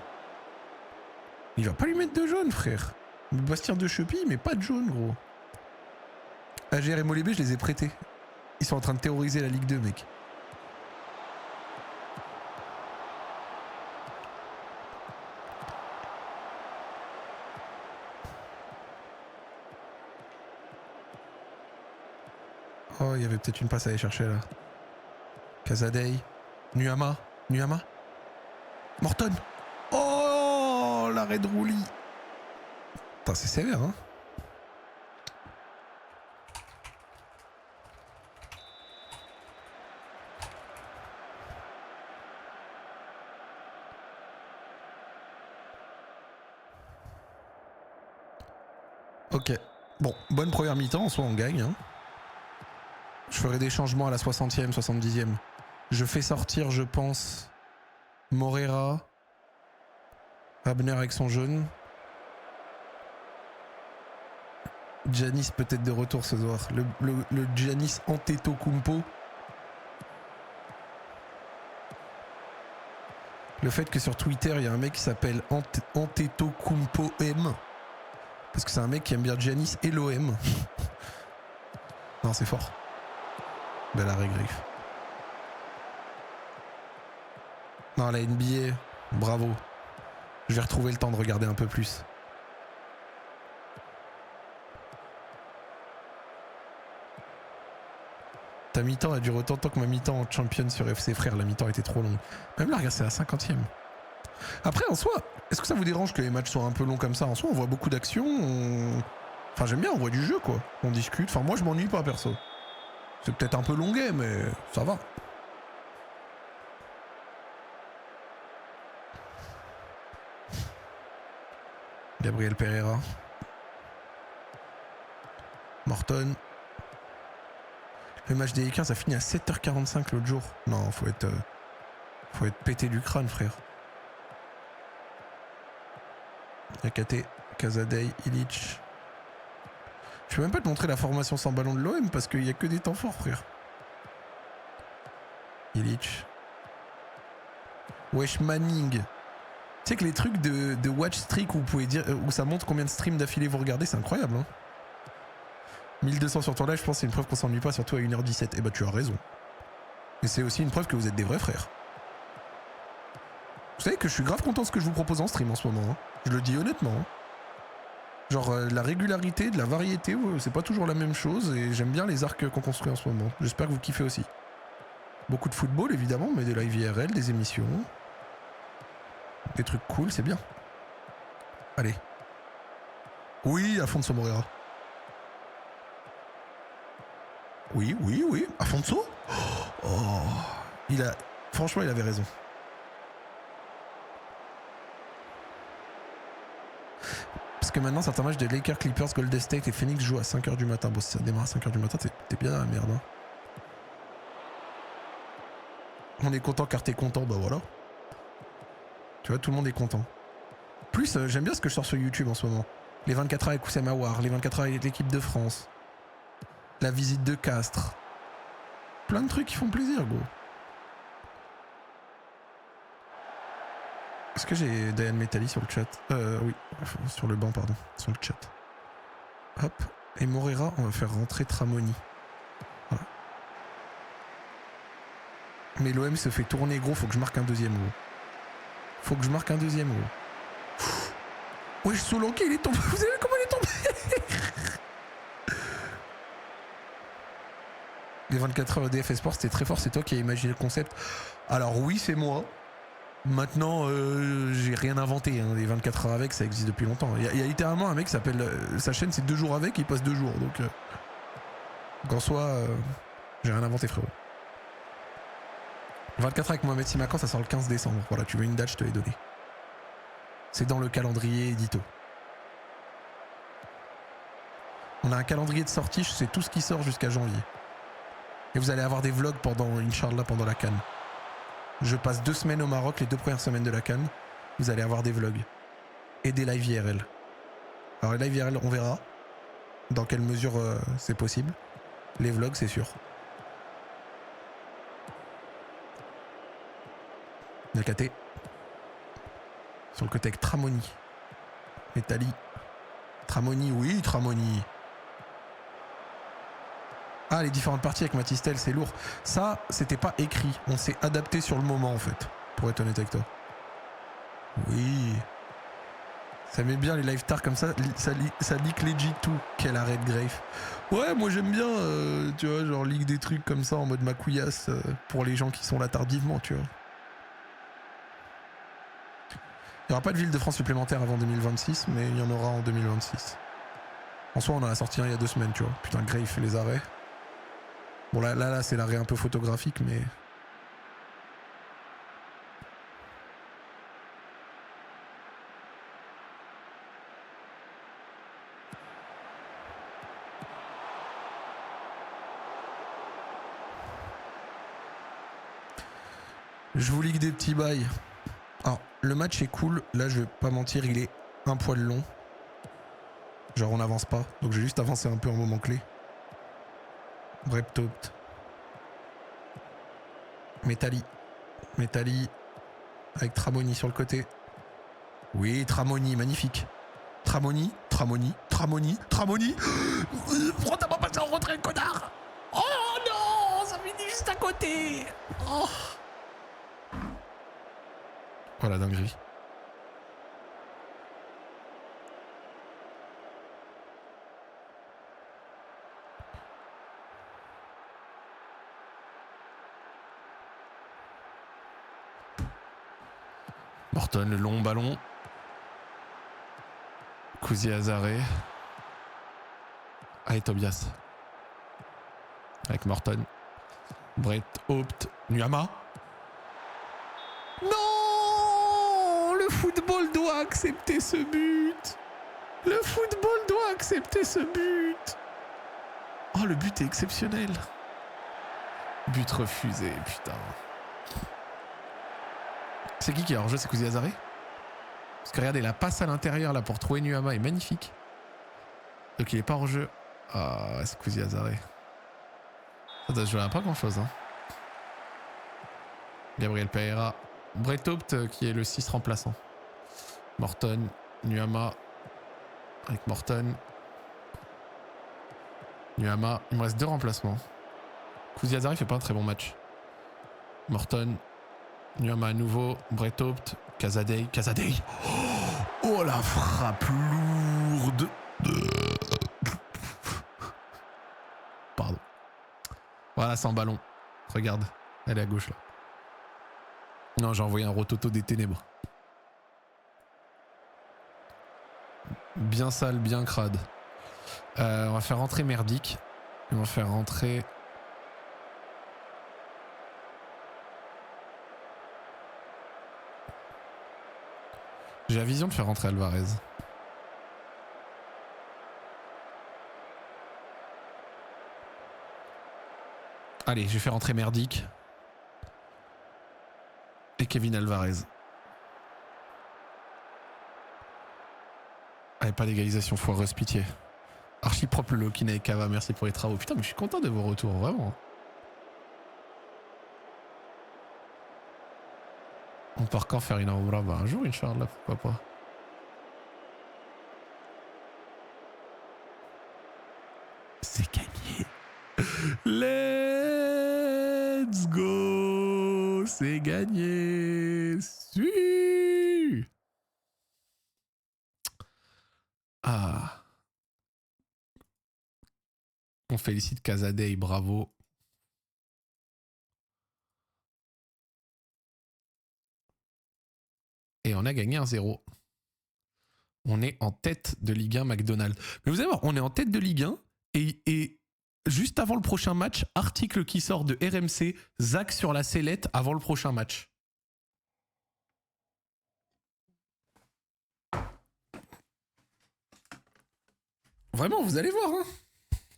Speaker 1: Il va pas lui mettre de jaune, frère. Bastien de Chepy, mais pas de jaune, gros. AGR et Molébé, je les ai prêtés. Ils sont en train de terroriser la Ligue 2, mec. Oh, il y avait peut-être une passe à aller chercher, là. Casadei. Nuama. Morton. Oh, l'arrêt de Rouli. Putain, c'est sévère, hein. Ok. Bon, bonne première mi-temps, en soi on gagne. Hein. Je ferai des changements à la 60e, 70e. Je fais sortir, je pense, Moreira. Abner avec son jaune. Giannis peut-être de retour ce soir. Le Giannis Antetokounmpo. Le fait que sur Twitter, il y a un mec qui s'appelle Antetokounmpo M. Parce que c'est un mec qui aime bien Giannis et l'OM. Non, c'est fort. Belle arrêt griffe. Non, la NBA, bravo. Je vais retrouver le temps de regarder un peu plus. Ta mi-temps a duré autant de temps que ma mi-temps en champion sur FC, frère. La mi-temps était trop longue. Même là, regarde, c'est la 50e. Après, en soi, est-ce que ça vous dérange que les matchs soient un peu longs comme ça? En soi, on voit beaucoup d'actions. Enfin, j'aime bien, on voit du jeu, quoi. On discute. Enfin, moi, je m'ennuie pas, perso. C'est peut-être un peu longuet, mais ça va. Gabriel Pereira. Morton. Le match des Lakers a fini à 7h45 l'autre jour. Non, faut être pété du crâne, frère. Yakate, Kazadei, Illich. Je peux même pas te montrer la formation sans ballon de l'OM parce qu'il y a que des temps forts, frère. Illich. Wesh Manning. Tu sais que les trucs de watch streak où vous pouvez dire où ça montre combien de streams d'affilée vous regardez, c'est incroyable, hein. 1200 sur ton live, je pense que c'est une preuve qu'on s'ennuie pas, surtout à 1h17. Eh bah tu as raison. Mais c'est aussi une preuve que vous êtes des vrais frères. Vous savez que je suis grave content de ce que je vous propose en stream en ce moment, hein. Je le dis honnêtement, hein. Genre la régularité, de la variété, c'est pas toujours la même chose et j'aime bien les arcs qu'on construit en ce moment. J'espère que vous kiffez aussi. Beaucoup de football évidemment, mais des live IRL, des émissions. Des trucs cool, c'est bien. Allez. Oui, Afonso Moreira. Oui, oui, oui. Afonso ? Oh, franchement, il avait raison. Parce que maintenant, certains matchs de Lakers, Clippers, Golden State et Phoenix jouent à 5h du matin. Bon, si ça démarre à 5h du matin, t'es bien dans la merde, hein. On est content car t'es content, bah voilà. Tu vois, tout le monde est content. Plus, j'aime bien ce que je sors sur YouTube en ce moment. Les 24 heures avec Oussem Aouar, les 24 heures avec l'équipe de France. La visite de Castres. Plein de trucs qui font plaisir, gros. Est-ce que j'ai Diane Metali sur le chat? Oui, sur le banc, pardon. Sur le chat. Hop. Et Moreira, on va faire rentrer Tramoni. Voilà. Mais l'OM se fait tourner, gros. Faut que je marque un deuxième, gros. Faut que je marque un deuxième, gros. Wesh, Solanke, il est tombé. Vous avez vu comment il est tombé? Les 24 heures DF Sport, c'était très fort. C'est toi qui as imaginé le concept. Alors oui, c'est moi. Maintenant, j'ai rien inventé, hein. Les 24 heures avec, ça existe depuis longtemps. Il y a littéralement un mec qui s'appelle... sa chaîne, c'est 2 jours avec, il passe 2 jours. Donc en soi, j'ai rien inventé, frérot. 24 heures avec Mohamed Simakan, ça sort le 15 décembre. Voilà, tu veux une date, je te l'ai donnée. C'est dans le calendrier édito. On a un calendrier de sortie, je sais tout ce qui sort jusqu'à janvier. Et vous allez avoir des vlogs Inch'Allah, pendant la CAN. Je passe 2 semaines au Maroc, les 2 premières semaines de la CAN. Vous allez avoir des vlogs. Et des live IRL. Alors les live IRL, on verra dans quelle mesure c'est possible. Les vlogs, c'est sûr. Nakate. Sur le côté avec Tramoni. Metali. Tramoni, oui, Tramoni. Ah, les différentes parties avec Matistel, c'est lourd. Ça, c'était pas écrit. On s'est adapté sur le moment, en fait. Pour être honnête avec toi. Oui. Ça met bien les live tard comme ça. Ça leak legit tout. Quel arrêt de Grave. Ouais, moi j'aime bien, tu vois, genre leak des trucs comme ça en mode ma couillasse pour les gens qui sont là tardivement, tu vois. Il n'y aura pas de ville de France supplémentaire avant 2026, mais il y en aura en 2026. En soi, on en a sorti un il y a 2 semaines, tu vois. Putain, Grave fait les arrêts. Bon, là, c'est l'arrêt un peu photographique, mais... Je vous ligue des petits bails. Alors, le match est cool. Là, je vais pas mentir, il est un poil long. Genre, on n'avance pas. Donc, j'ai juste avancé un peu en moment clé. Breptopt. Metali. Metali. Avec Tramoni sur le côté. Oui, Tramoni, magnifique. Tramoni, Tramoni, Tramoni, Tramoni. Pourquoi t'as pas passé en retrait, connard? Oh non, ça finit juste à côté. Oh. Voilà, dinguerie. Morton, le long ballon. Kouzi Azaré. Allez, Tobias. Avec Morton. Brett, Haupt, Nuyama. Non! Le football doit accepter ce but. Le football doit accepter ce but. Oh, le but est exceptionnel. But refusé, putain. C'est qui est hors jeu? C'est Kouzi Azaré? Parce que regardez, la passe à l'intérieur là pour trouver Nuama est magnifique. Donc il est pas hors jeu. Ah, c'est Kouzi Azaré. Ça doit se jouer à pas grand chose. Hein. Gabriel Pereira. Bretopt qui est le 6 remplaçant. Morton, Nuama. Avec Morton. Nuama. Il me reste 2 remplacements. Kouzi Azaré fait pas un très bon match. Morton. Nuama à nouveau. Bretopt. Casadei. Casadei. Oh la frappe lourde. Pardon. Voilà, sans ballon. Regarde. Elle est à gauche là. Non, j'ai envoyé un rototo des ténèbres. Bien sale, bien crade. On va faire rentrer Merdic. On va faire rentrer... J'ai la vision de faire rentrer Alvarez. Allez, je vais faire rentrer Merdic. Et Kevin Alvarez. Allez, pas d'égalisation, foireuse, pitié. Archi propre le Lokina et Kava, merci pour les travaux. Putain, mais je suis content de vos retours, vraiment. On part quand faire une Aoura? Bah un jour, Inch'Allah, pourquoi pas. C'est gagné. Let's go. C'est gagné. Si. Ah. On félicite Casadei, bravo. Et on a gagné 1-0. On est en tête de Ligue 1 McDonald's. Mais vous allez voir, on est en tête de Ligue 1 et juste avant le prochain match, article qui sort de RMC, Zach sur la sellette avant le prochain match. Vraiment, vous allez voir. Hein.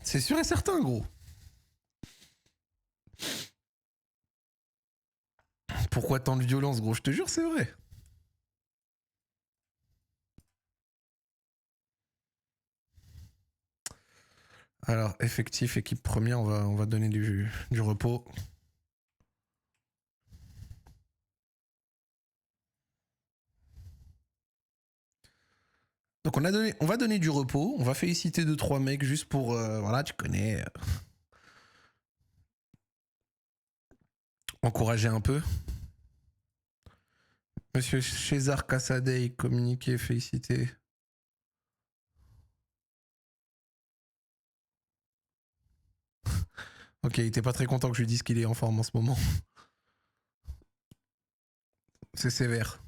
Speaker 1: C'est sûr et certain, gros. Pourquoi tant de violence, gros? Je te jure, c'est vrai. Alors, effectif, équipe première, on va donner du repos. Donc on va donner du repos, on va féliciter 2-3 mecs juste pour, voilà, tu connais, encourager un peu. Monsieur César Casadei, communiqué, félicité. Ok, il était pas très content que je lui dise qu'il est en forme en ce moment. C'est sévère.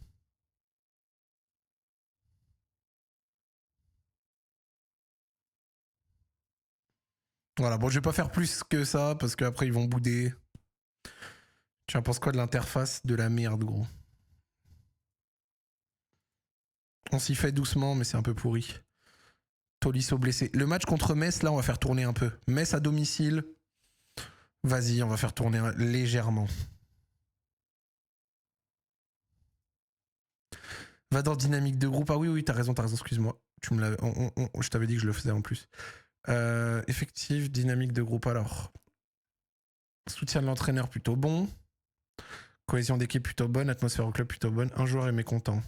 Speaker 1: Voilà, bon, je vais pas faire plus que ça parce qu'après ils vont bouder. Tu en penses quoi de l'interface? De la merde, gros. On s'y fait doucement, mais c'est un peu pourri. Tolisso blessé. Le match contre Metz, là, on va faire tourner un peu. Metz à domicile. Vas-y, on va faire tourner légèrement. Va dans dynamique de groupe. Ah oui, oui, t'as raison, excuse-moi. Tu me l'avais... je t'avais dit que je le faisais en plus. Effectif, dynamique de groupe alors. Soutien de l'entraîneur plutôt bon. Cohésion d'équipe plutôt bonne. Atmosphère au club plutôt bonne. Un joueur est mécontent.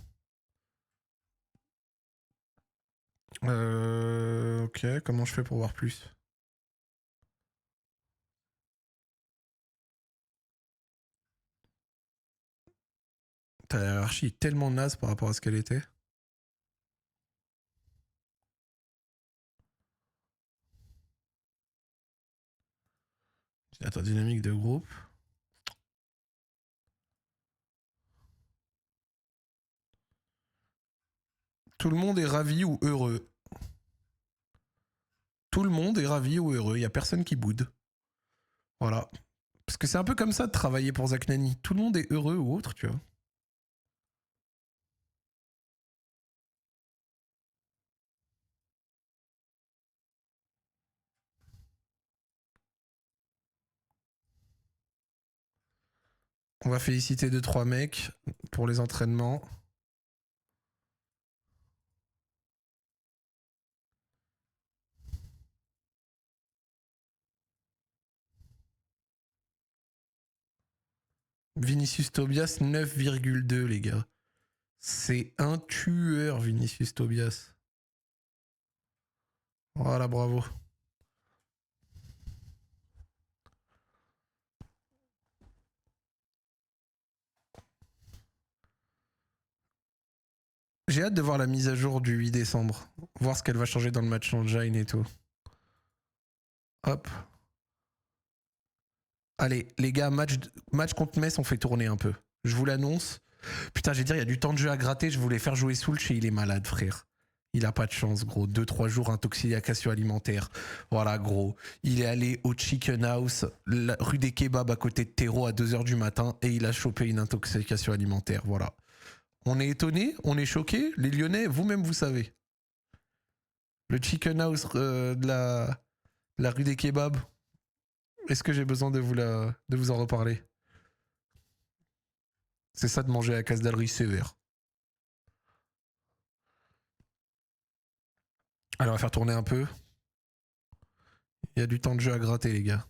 Speaker 1: Ok, comment je fais pour voir plus? Ta hiérarchie est tellement naze par rapport à ce qu'elle était. Attends, dynamique de groupe. Tout le monde est ravi ou heureux. Tout le monde est ravi ou heureux. Il n'y a personne qui boude. Voilà. Parce que c'est un peu comme ça de travailler pour Zach Nani. Tout le monde est heureux ou autre, tu vois. On va féliciter 2-3 mecs pour les entraînements. Vinicius Tobias, 9,2 les gars. C'est un tueur, Vinicius Tobias. Voilà, bravo. J'ai hâte de voir la mise à jour du 8 décembre. Voir ce qu'elle va changer dans le match engine et tout. Hop. Allez, les gars, match contre Metz, on fait tourner un peu. Je vous l'annonce. Putain, j'ai dit, il y a du temps de jeu à gratter. Je voulais faire jouer Soulch et il est malade, frère. Il a pas de chance, gros. 2-3 jours intoxication alimentaire. Voilà, gros. Il est allé au Chicken House, rue des Kebabs à côté de Terreau à 2h du matin et il a chopé une intoxication alimentaire. Voilà. On est étonnés, on est choqués. Les Lyonnais, vous-même, vous savez. Le Chicken House de la rue des Kebabs. Est-ce que j'ai besoin de vous en reparler? C'est ça de manger à Casse d'Allery sévère. Alors, on va faire tourner un peu. Il y a du temps de jeu à gratter, les gars.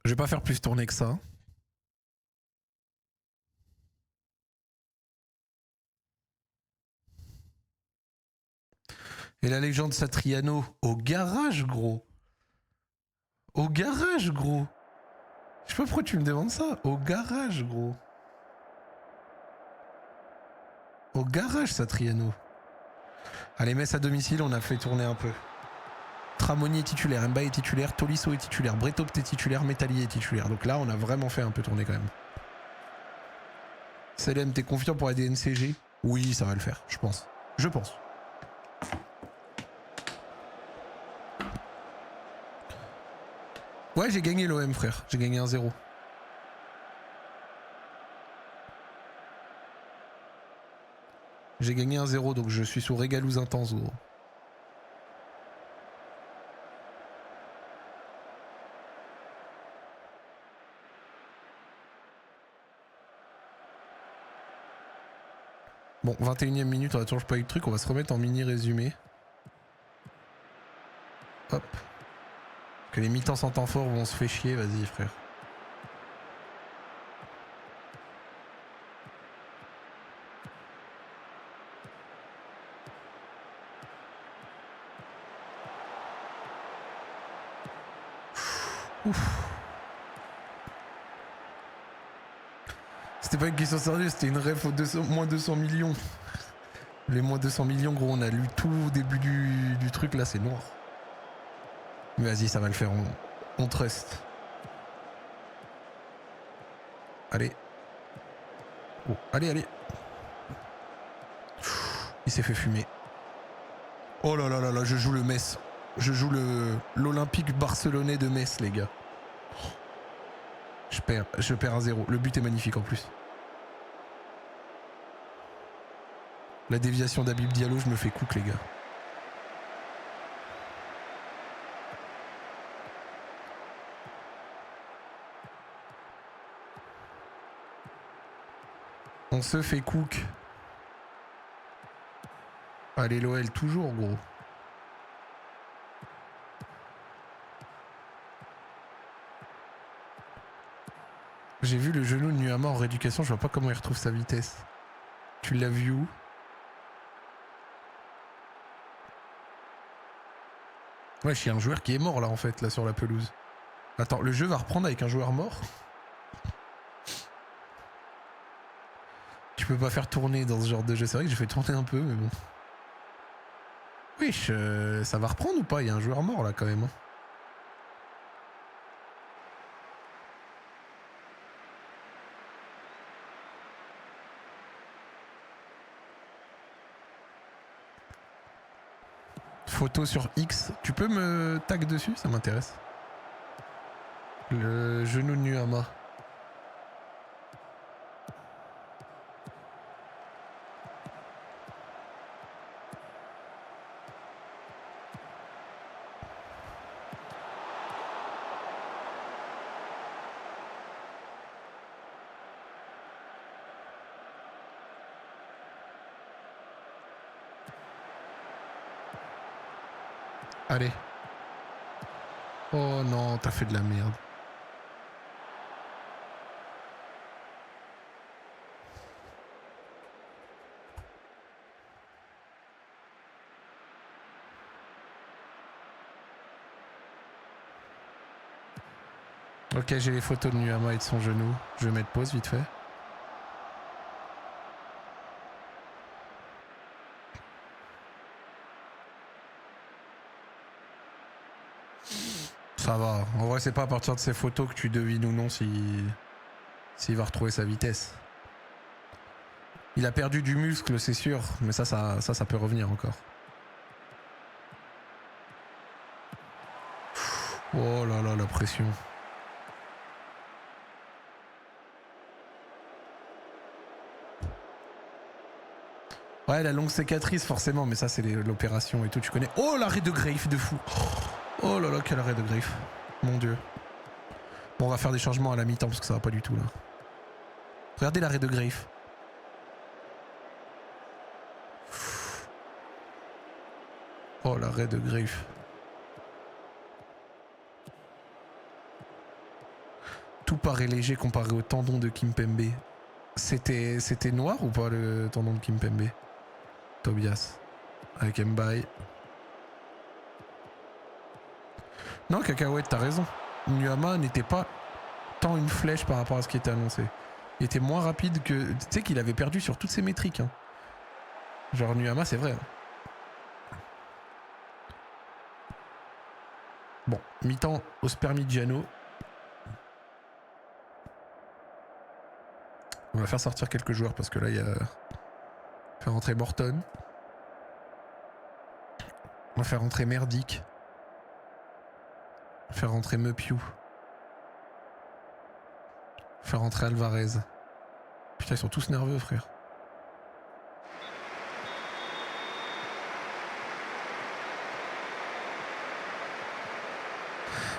Speaker 1: Je vais pas faire plus tourner que ça. Et la légende Satriano au garage, gros. Au garage, gros. Je sais pas pourquoi tu me demandes ça. Au garage, gros. Au garage, Satriano. Allez, Metz à domicile, on a fait tourner un peu. Tramoni est titulaire, Mba est titulaire, Tolisso est titulaire, Bretop est titulaire, Metallier est titulaire. Donc là, on a vraiment fait un peu tourner quand même. Selem, t'es confiant pour la DNCG? Oui, ça va le faire, je pense. Je pense. Ouais, j'ai gagné l'OM, frère. J'ai gagné 1-0. J'ai gagné 1-0, donc je suis sous régalouse intense, gros. Bon, 21ème minute, on a toujours pas eu de truc. On va se remettre en mini résumé. Hop. Que les mi-temps sans temps fort où on se fait chier, vas-y, frère. Ouf. C'était pas une question sérieuse, c'était une ref au moins 200 millions. Les moins 200 millions, gros, on a lu tout au début du truc, là, c'est noir. Mais vas-y, ça va le faire, on trust. Allez. Oh, allez, allez. Il s'est fait fumer. Oh là là là là, je joue le Metz. Je joue l'Olympique barcelonais de Metz, les gars. Je perds 1-0. Le but est magnifique en plus. La déviation d'Habib Diallo, je me fais cook, les gars. On se fait cook. Allez, l'OL, toujours, gros. J'ai vu le genou de Nuama en rééducation, je vois pas comment il retrouve sa vitesse. Tu l'as vu où? Ouais, il y a un joueur qui est mort là en fait, là sur la pelouse. Attends, le jeu va reprendre avec un joueur mort? Tu peux pas faire tourner dans ce genre de jeu. C'est vrai que j'ai fait tourner un peu, mais bon. Oui, ça va reprendre ou pas? Il y a un joueur mort là quand même. Hein. Photo sur X. Tu peux me tag dessus? Ça m'intéresse. Le genou de Nuama. Allez. Oh non, t'as fait de la merde. Ok, j'ai les photos de Nuama et de son genou. Je vais mettre pause vite fait. Ça va. En vrai, c'est pas à partir de ces photos que tu devines ou non s'il va retrouver sa vitesse. Il a perdu du muscle, c'est sûr, mais ça peut revenir encore. Oh là là, la pression. Ouais, la longue cicatrice, forcément, mais ça, c'est l'opération et tout, tu connais. Oh, l'arrêt de Grave de fou. Oh là là, quel arrêt de Grave. Mon Dieu. Bon, on va faire des changements à la mi-temps parce que ça va pas du tout, là. Regardez l'arrêt de Grave. Oh, l'arrêt de Grave. Tout paraît léger comparé au tendon de Kimpembe. C'était noir ou pas, le tendon de Kimpembe? Tobias. Avec Mbaye. Non, Cacahuète, t'as raison. Nuama n'était pas tant une flèche par rapport à ce qui était annoncé. Il était moins rapide que... Tu sais qu'il avait perdu sur toutes ses métriques. Hein. Genre Nuama, c'est vrai. Hein. Bon, mi-temps au Spermigiano. On va faire sortir quelques joueurs parce que là, il y a... Faire rentrer Morton. On va faire rentrer Merdic. Faire rentrer Mepiou. Faire rentrer Alvarez. Putain, ils sont tous nerveux, frère.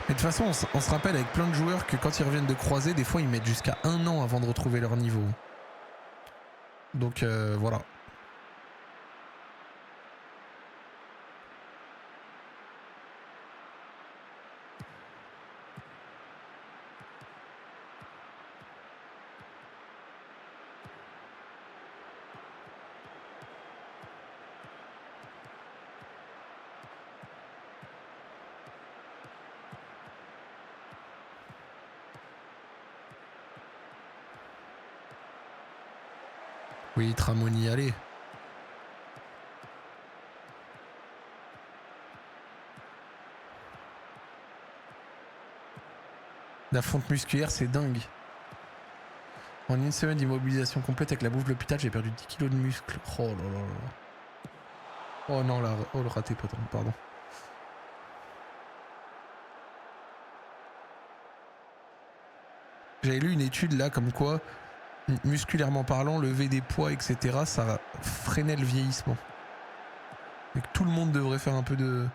Speaker 1: Mais de toute façon, on se rappelle avec plein de joueurs que quand ils reviennent de croiser, des fois ils mettent jusqu'à 1 an avant de retrouver leur niveau. Donc voilà. Oui, Tramoni, allez. La fonte musculaire, c'est dingue. En une semaine d'immobilisation complète avec la bouffe de l'hôpital, j'ai perdu 10 kilos de muscle. Oh là là là. Oh non, là, oh le raté, pardon. J'avais lu une étude là comme quoi, musculairement parlant, lever des poids, etc., ça freinait le vieillissement. Et que tout le monde devrait faire un peu de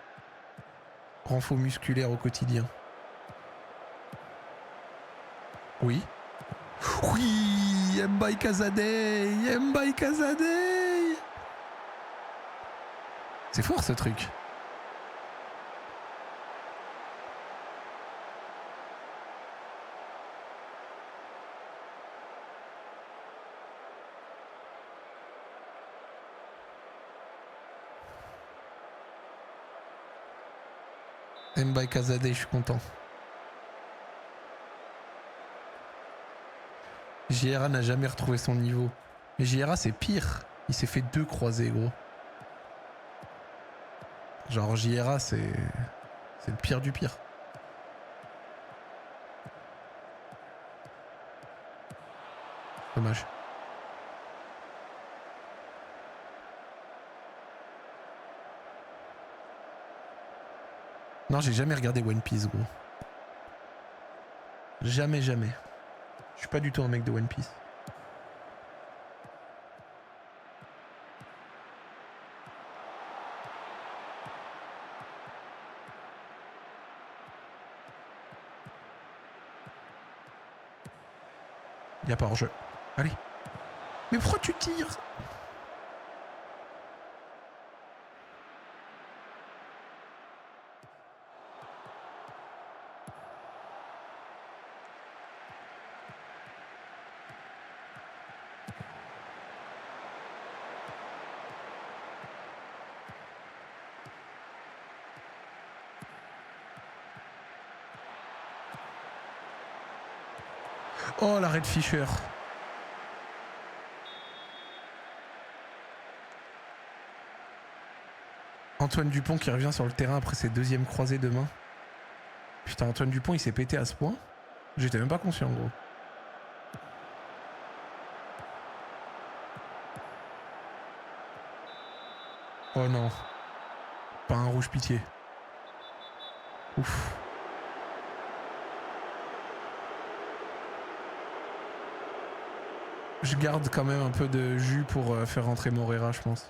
Speaker 1: renfort musculaire au quotidien. Oui. Oui, Mbaye Casadei, Mbaye Casadei. C'est fort ce truc. Mbaye Casadei, je suis content. JRA n'a jamais retrouvé son niveau. Mais JRA c'est pire. Il s'est fait 2 croisés, gros. Genre JRA c'est le pire du pire. Dommage. Non, j'ai jamais regardé One Piece, gros. Jamais, jamais. Je suis pas du tout un mec de One Piece. Y a pas hors-jeu. Allez. Mais pourquoi tu tires? Oh, l'arrêt de Fischer. Antoine Dupont qui revient sur le terrain après ses deuxièmes croisés de main. Putain, Antoine Dupont, il s'est pété à ce point. J'étais même pas conscient, gros. Oh non. Pas un rouge pitié. Ouf. Je garde quand même un peu de jus pour faire rentrer Morera, je pense.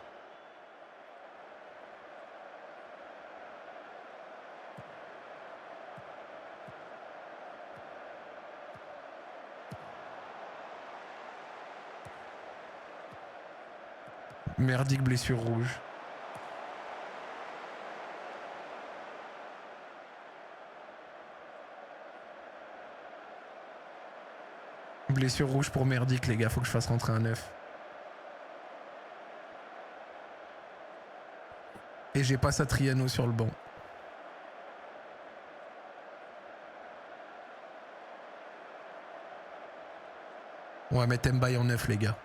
Speaker 1: Merdique blessure rouge. Blessure rouge pour Merdique, les gars. Faut que je fasse rentrer un 9. Et j'ai pas Satriano sur le banc. On va mettre Mbaye en 9, les gars.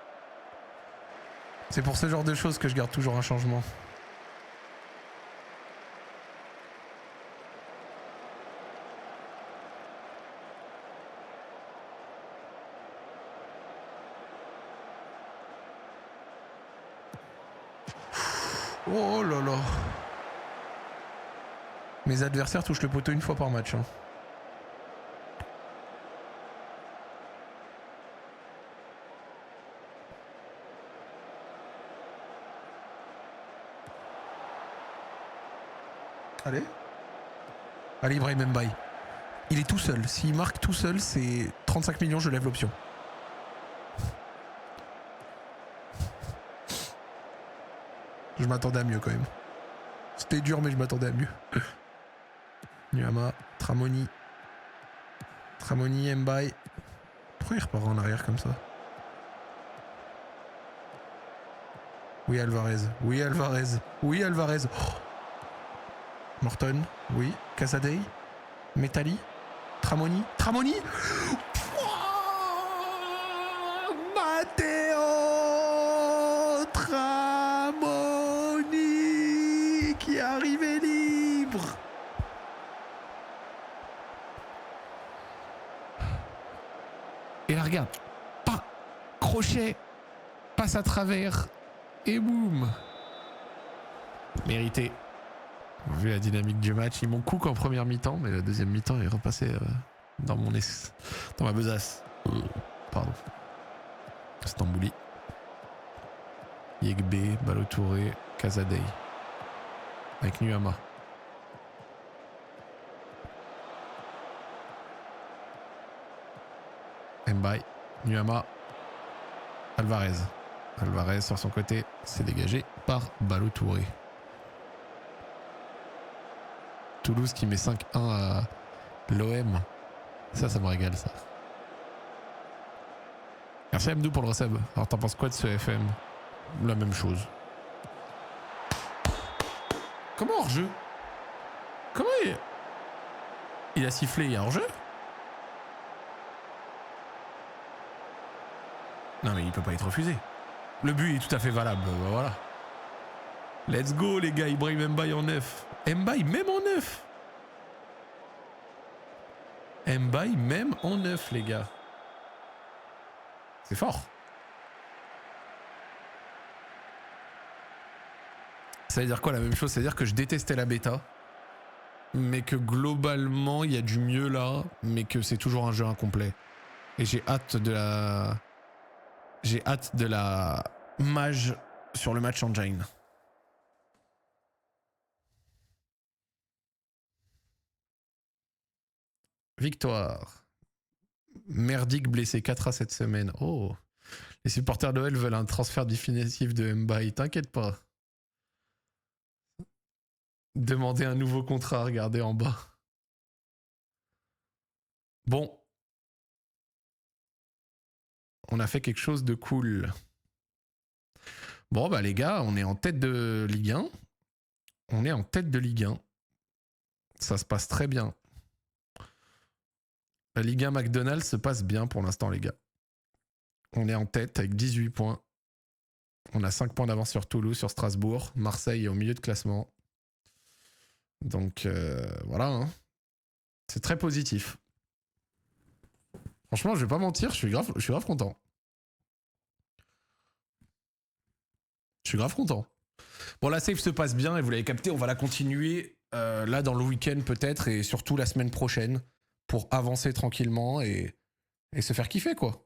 Speaker 1: C'est pour ce genre de choses que je garde toujours un changement. Oh là là. Mes adversaires touchent le poteau une fois par match. Hein. Allez. Allez, Ibrahim Mbaye. Il est tout seul. S'il marque tout seul, c'est 35 millions, je lève l'option. Je m'attendais à mieux quand même. C'était dur, mais je m'attendais à mieux. Nuama, Tramoni. Tramoni, Mbaye. Pourquoi il repart en arrière comme ça? Oui, Alvarez. Oui, Alvarez. Oui, Alvarez. Oh. Morton. Oui. Casadei. Metali. Tramoni. Tramoni. Oh, Matteo Tramoni qui est arrivé libre. Et là, regarde. Pas crochet. Passe à travers. Et boum. Mérité. Vu la dynamique du match, ils m'ont cook en première mi-temps, mais la deuxième mi-temps est repassé dans ma besace. Pardon. Stambouli. Yegbe, Balotouré, Casadei. Avec Nuama. Mbaye, Nuama, Alvarez. Alvarez sur son côté, c'est dégagé par Balotouré. Toulouse qui met 5-1 à l'OM. Ça me régale, ça. Merci Amdou pour le resub. Alors t'en penses quoi de ce FM? La même chose. Comment hors-jeu? Comment il a sifflé, il y a hors-jeu? Non mais il peut pas être refusé. Le but est tout à fait valable, voilà. Let's go les gars, Ibrahim Mbaye en 9. Mbaye même en 9. Mbaye même en 9 les gars. C'est fort. Ça veut dire quoi la même chose? C'est-à-dire que je détestais la bêta. mais que globalement, il y a du mieux là, mais que c'est toujours un jeu incomplet. Et j'ai hâte de la... J'ai hâte de la mage sur le match engine. Victoire. Merdique blessé 4 à cette semaine. Oh. Les supporters de l'OL veulent un transfert définitif de Mbaye. T'inquiète pas. Demandez un nouveau contrat, regardez en bas. Bon. On a fait quelque chose de cool. Bon, bah les gars, on est en tête de Ligue 1. On est en tête de Ligue 1. Ça se passe très bien. La Ligue 1 McDonald's se passe bien pour l'instant, les gars. On est en tête avec 18 points. On a 5 points d'avance sur Toulouse, sur Strasbourg. Marseille est au milieu de classement. Donc, voilà. Hein. C'est très positif. Franchement, je vais pas mentir, je suis grave content. Je suis grave content. Bon, la save se passe bien et vous l'avez capté, on va la continuer là dans le week-end peut-être et surtout la semaine prochaine pour avancer tranquillement et se faire kiffer quoi.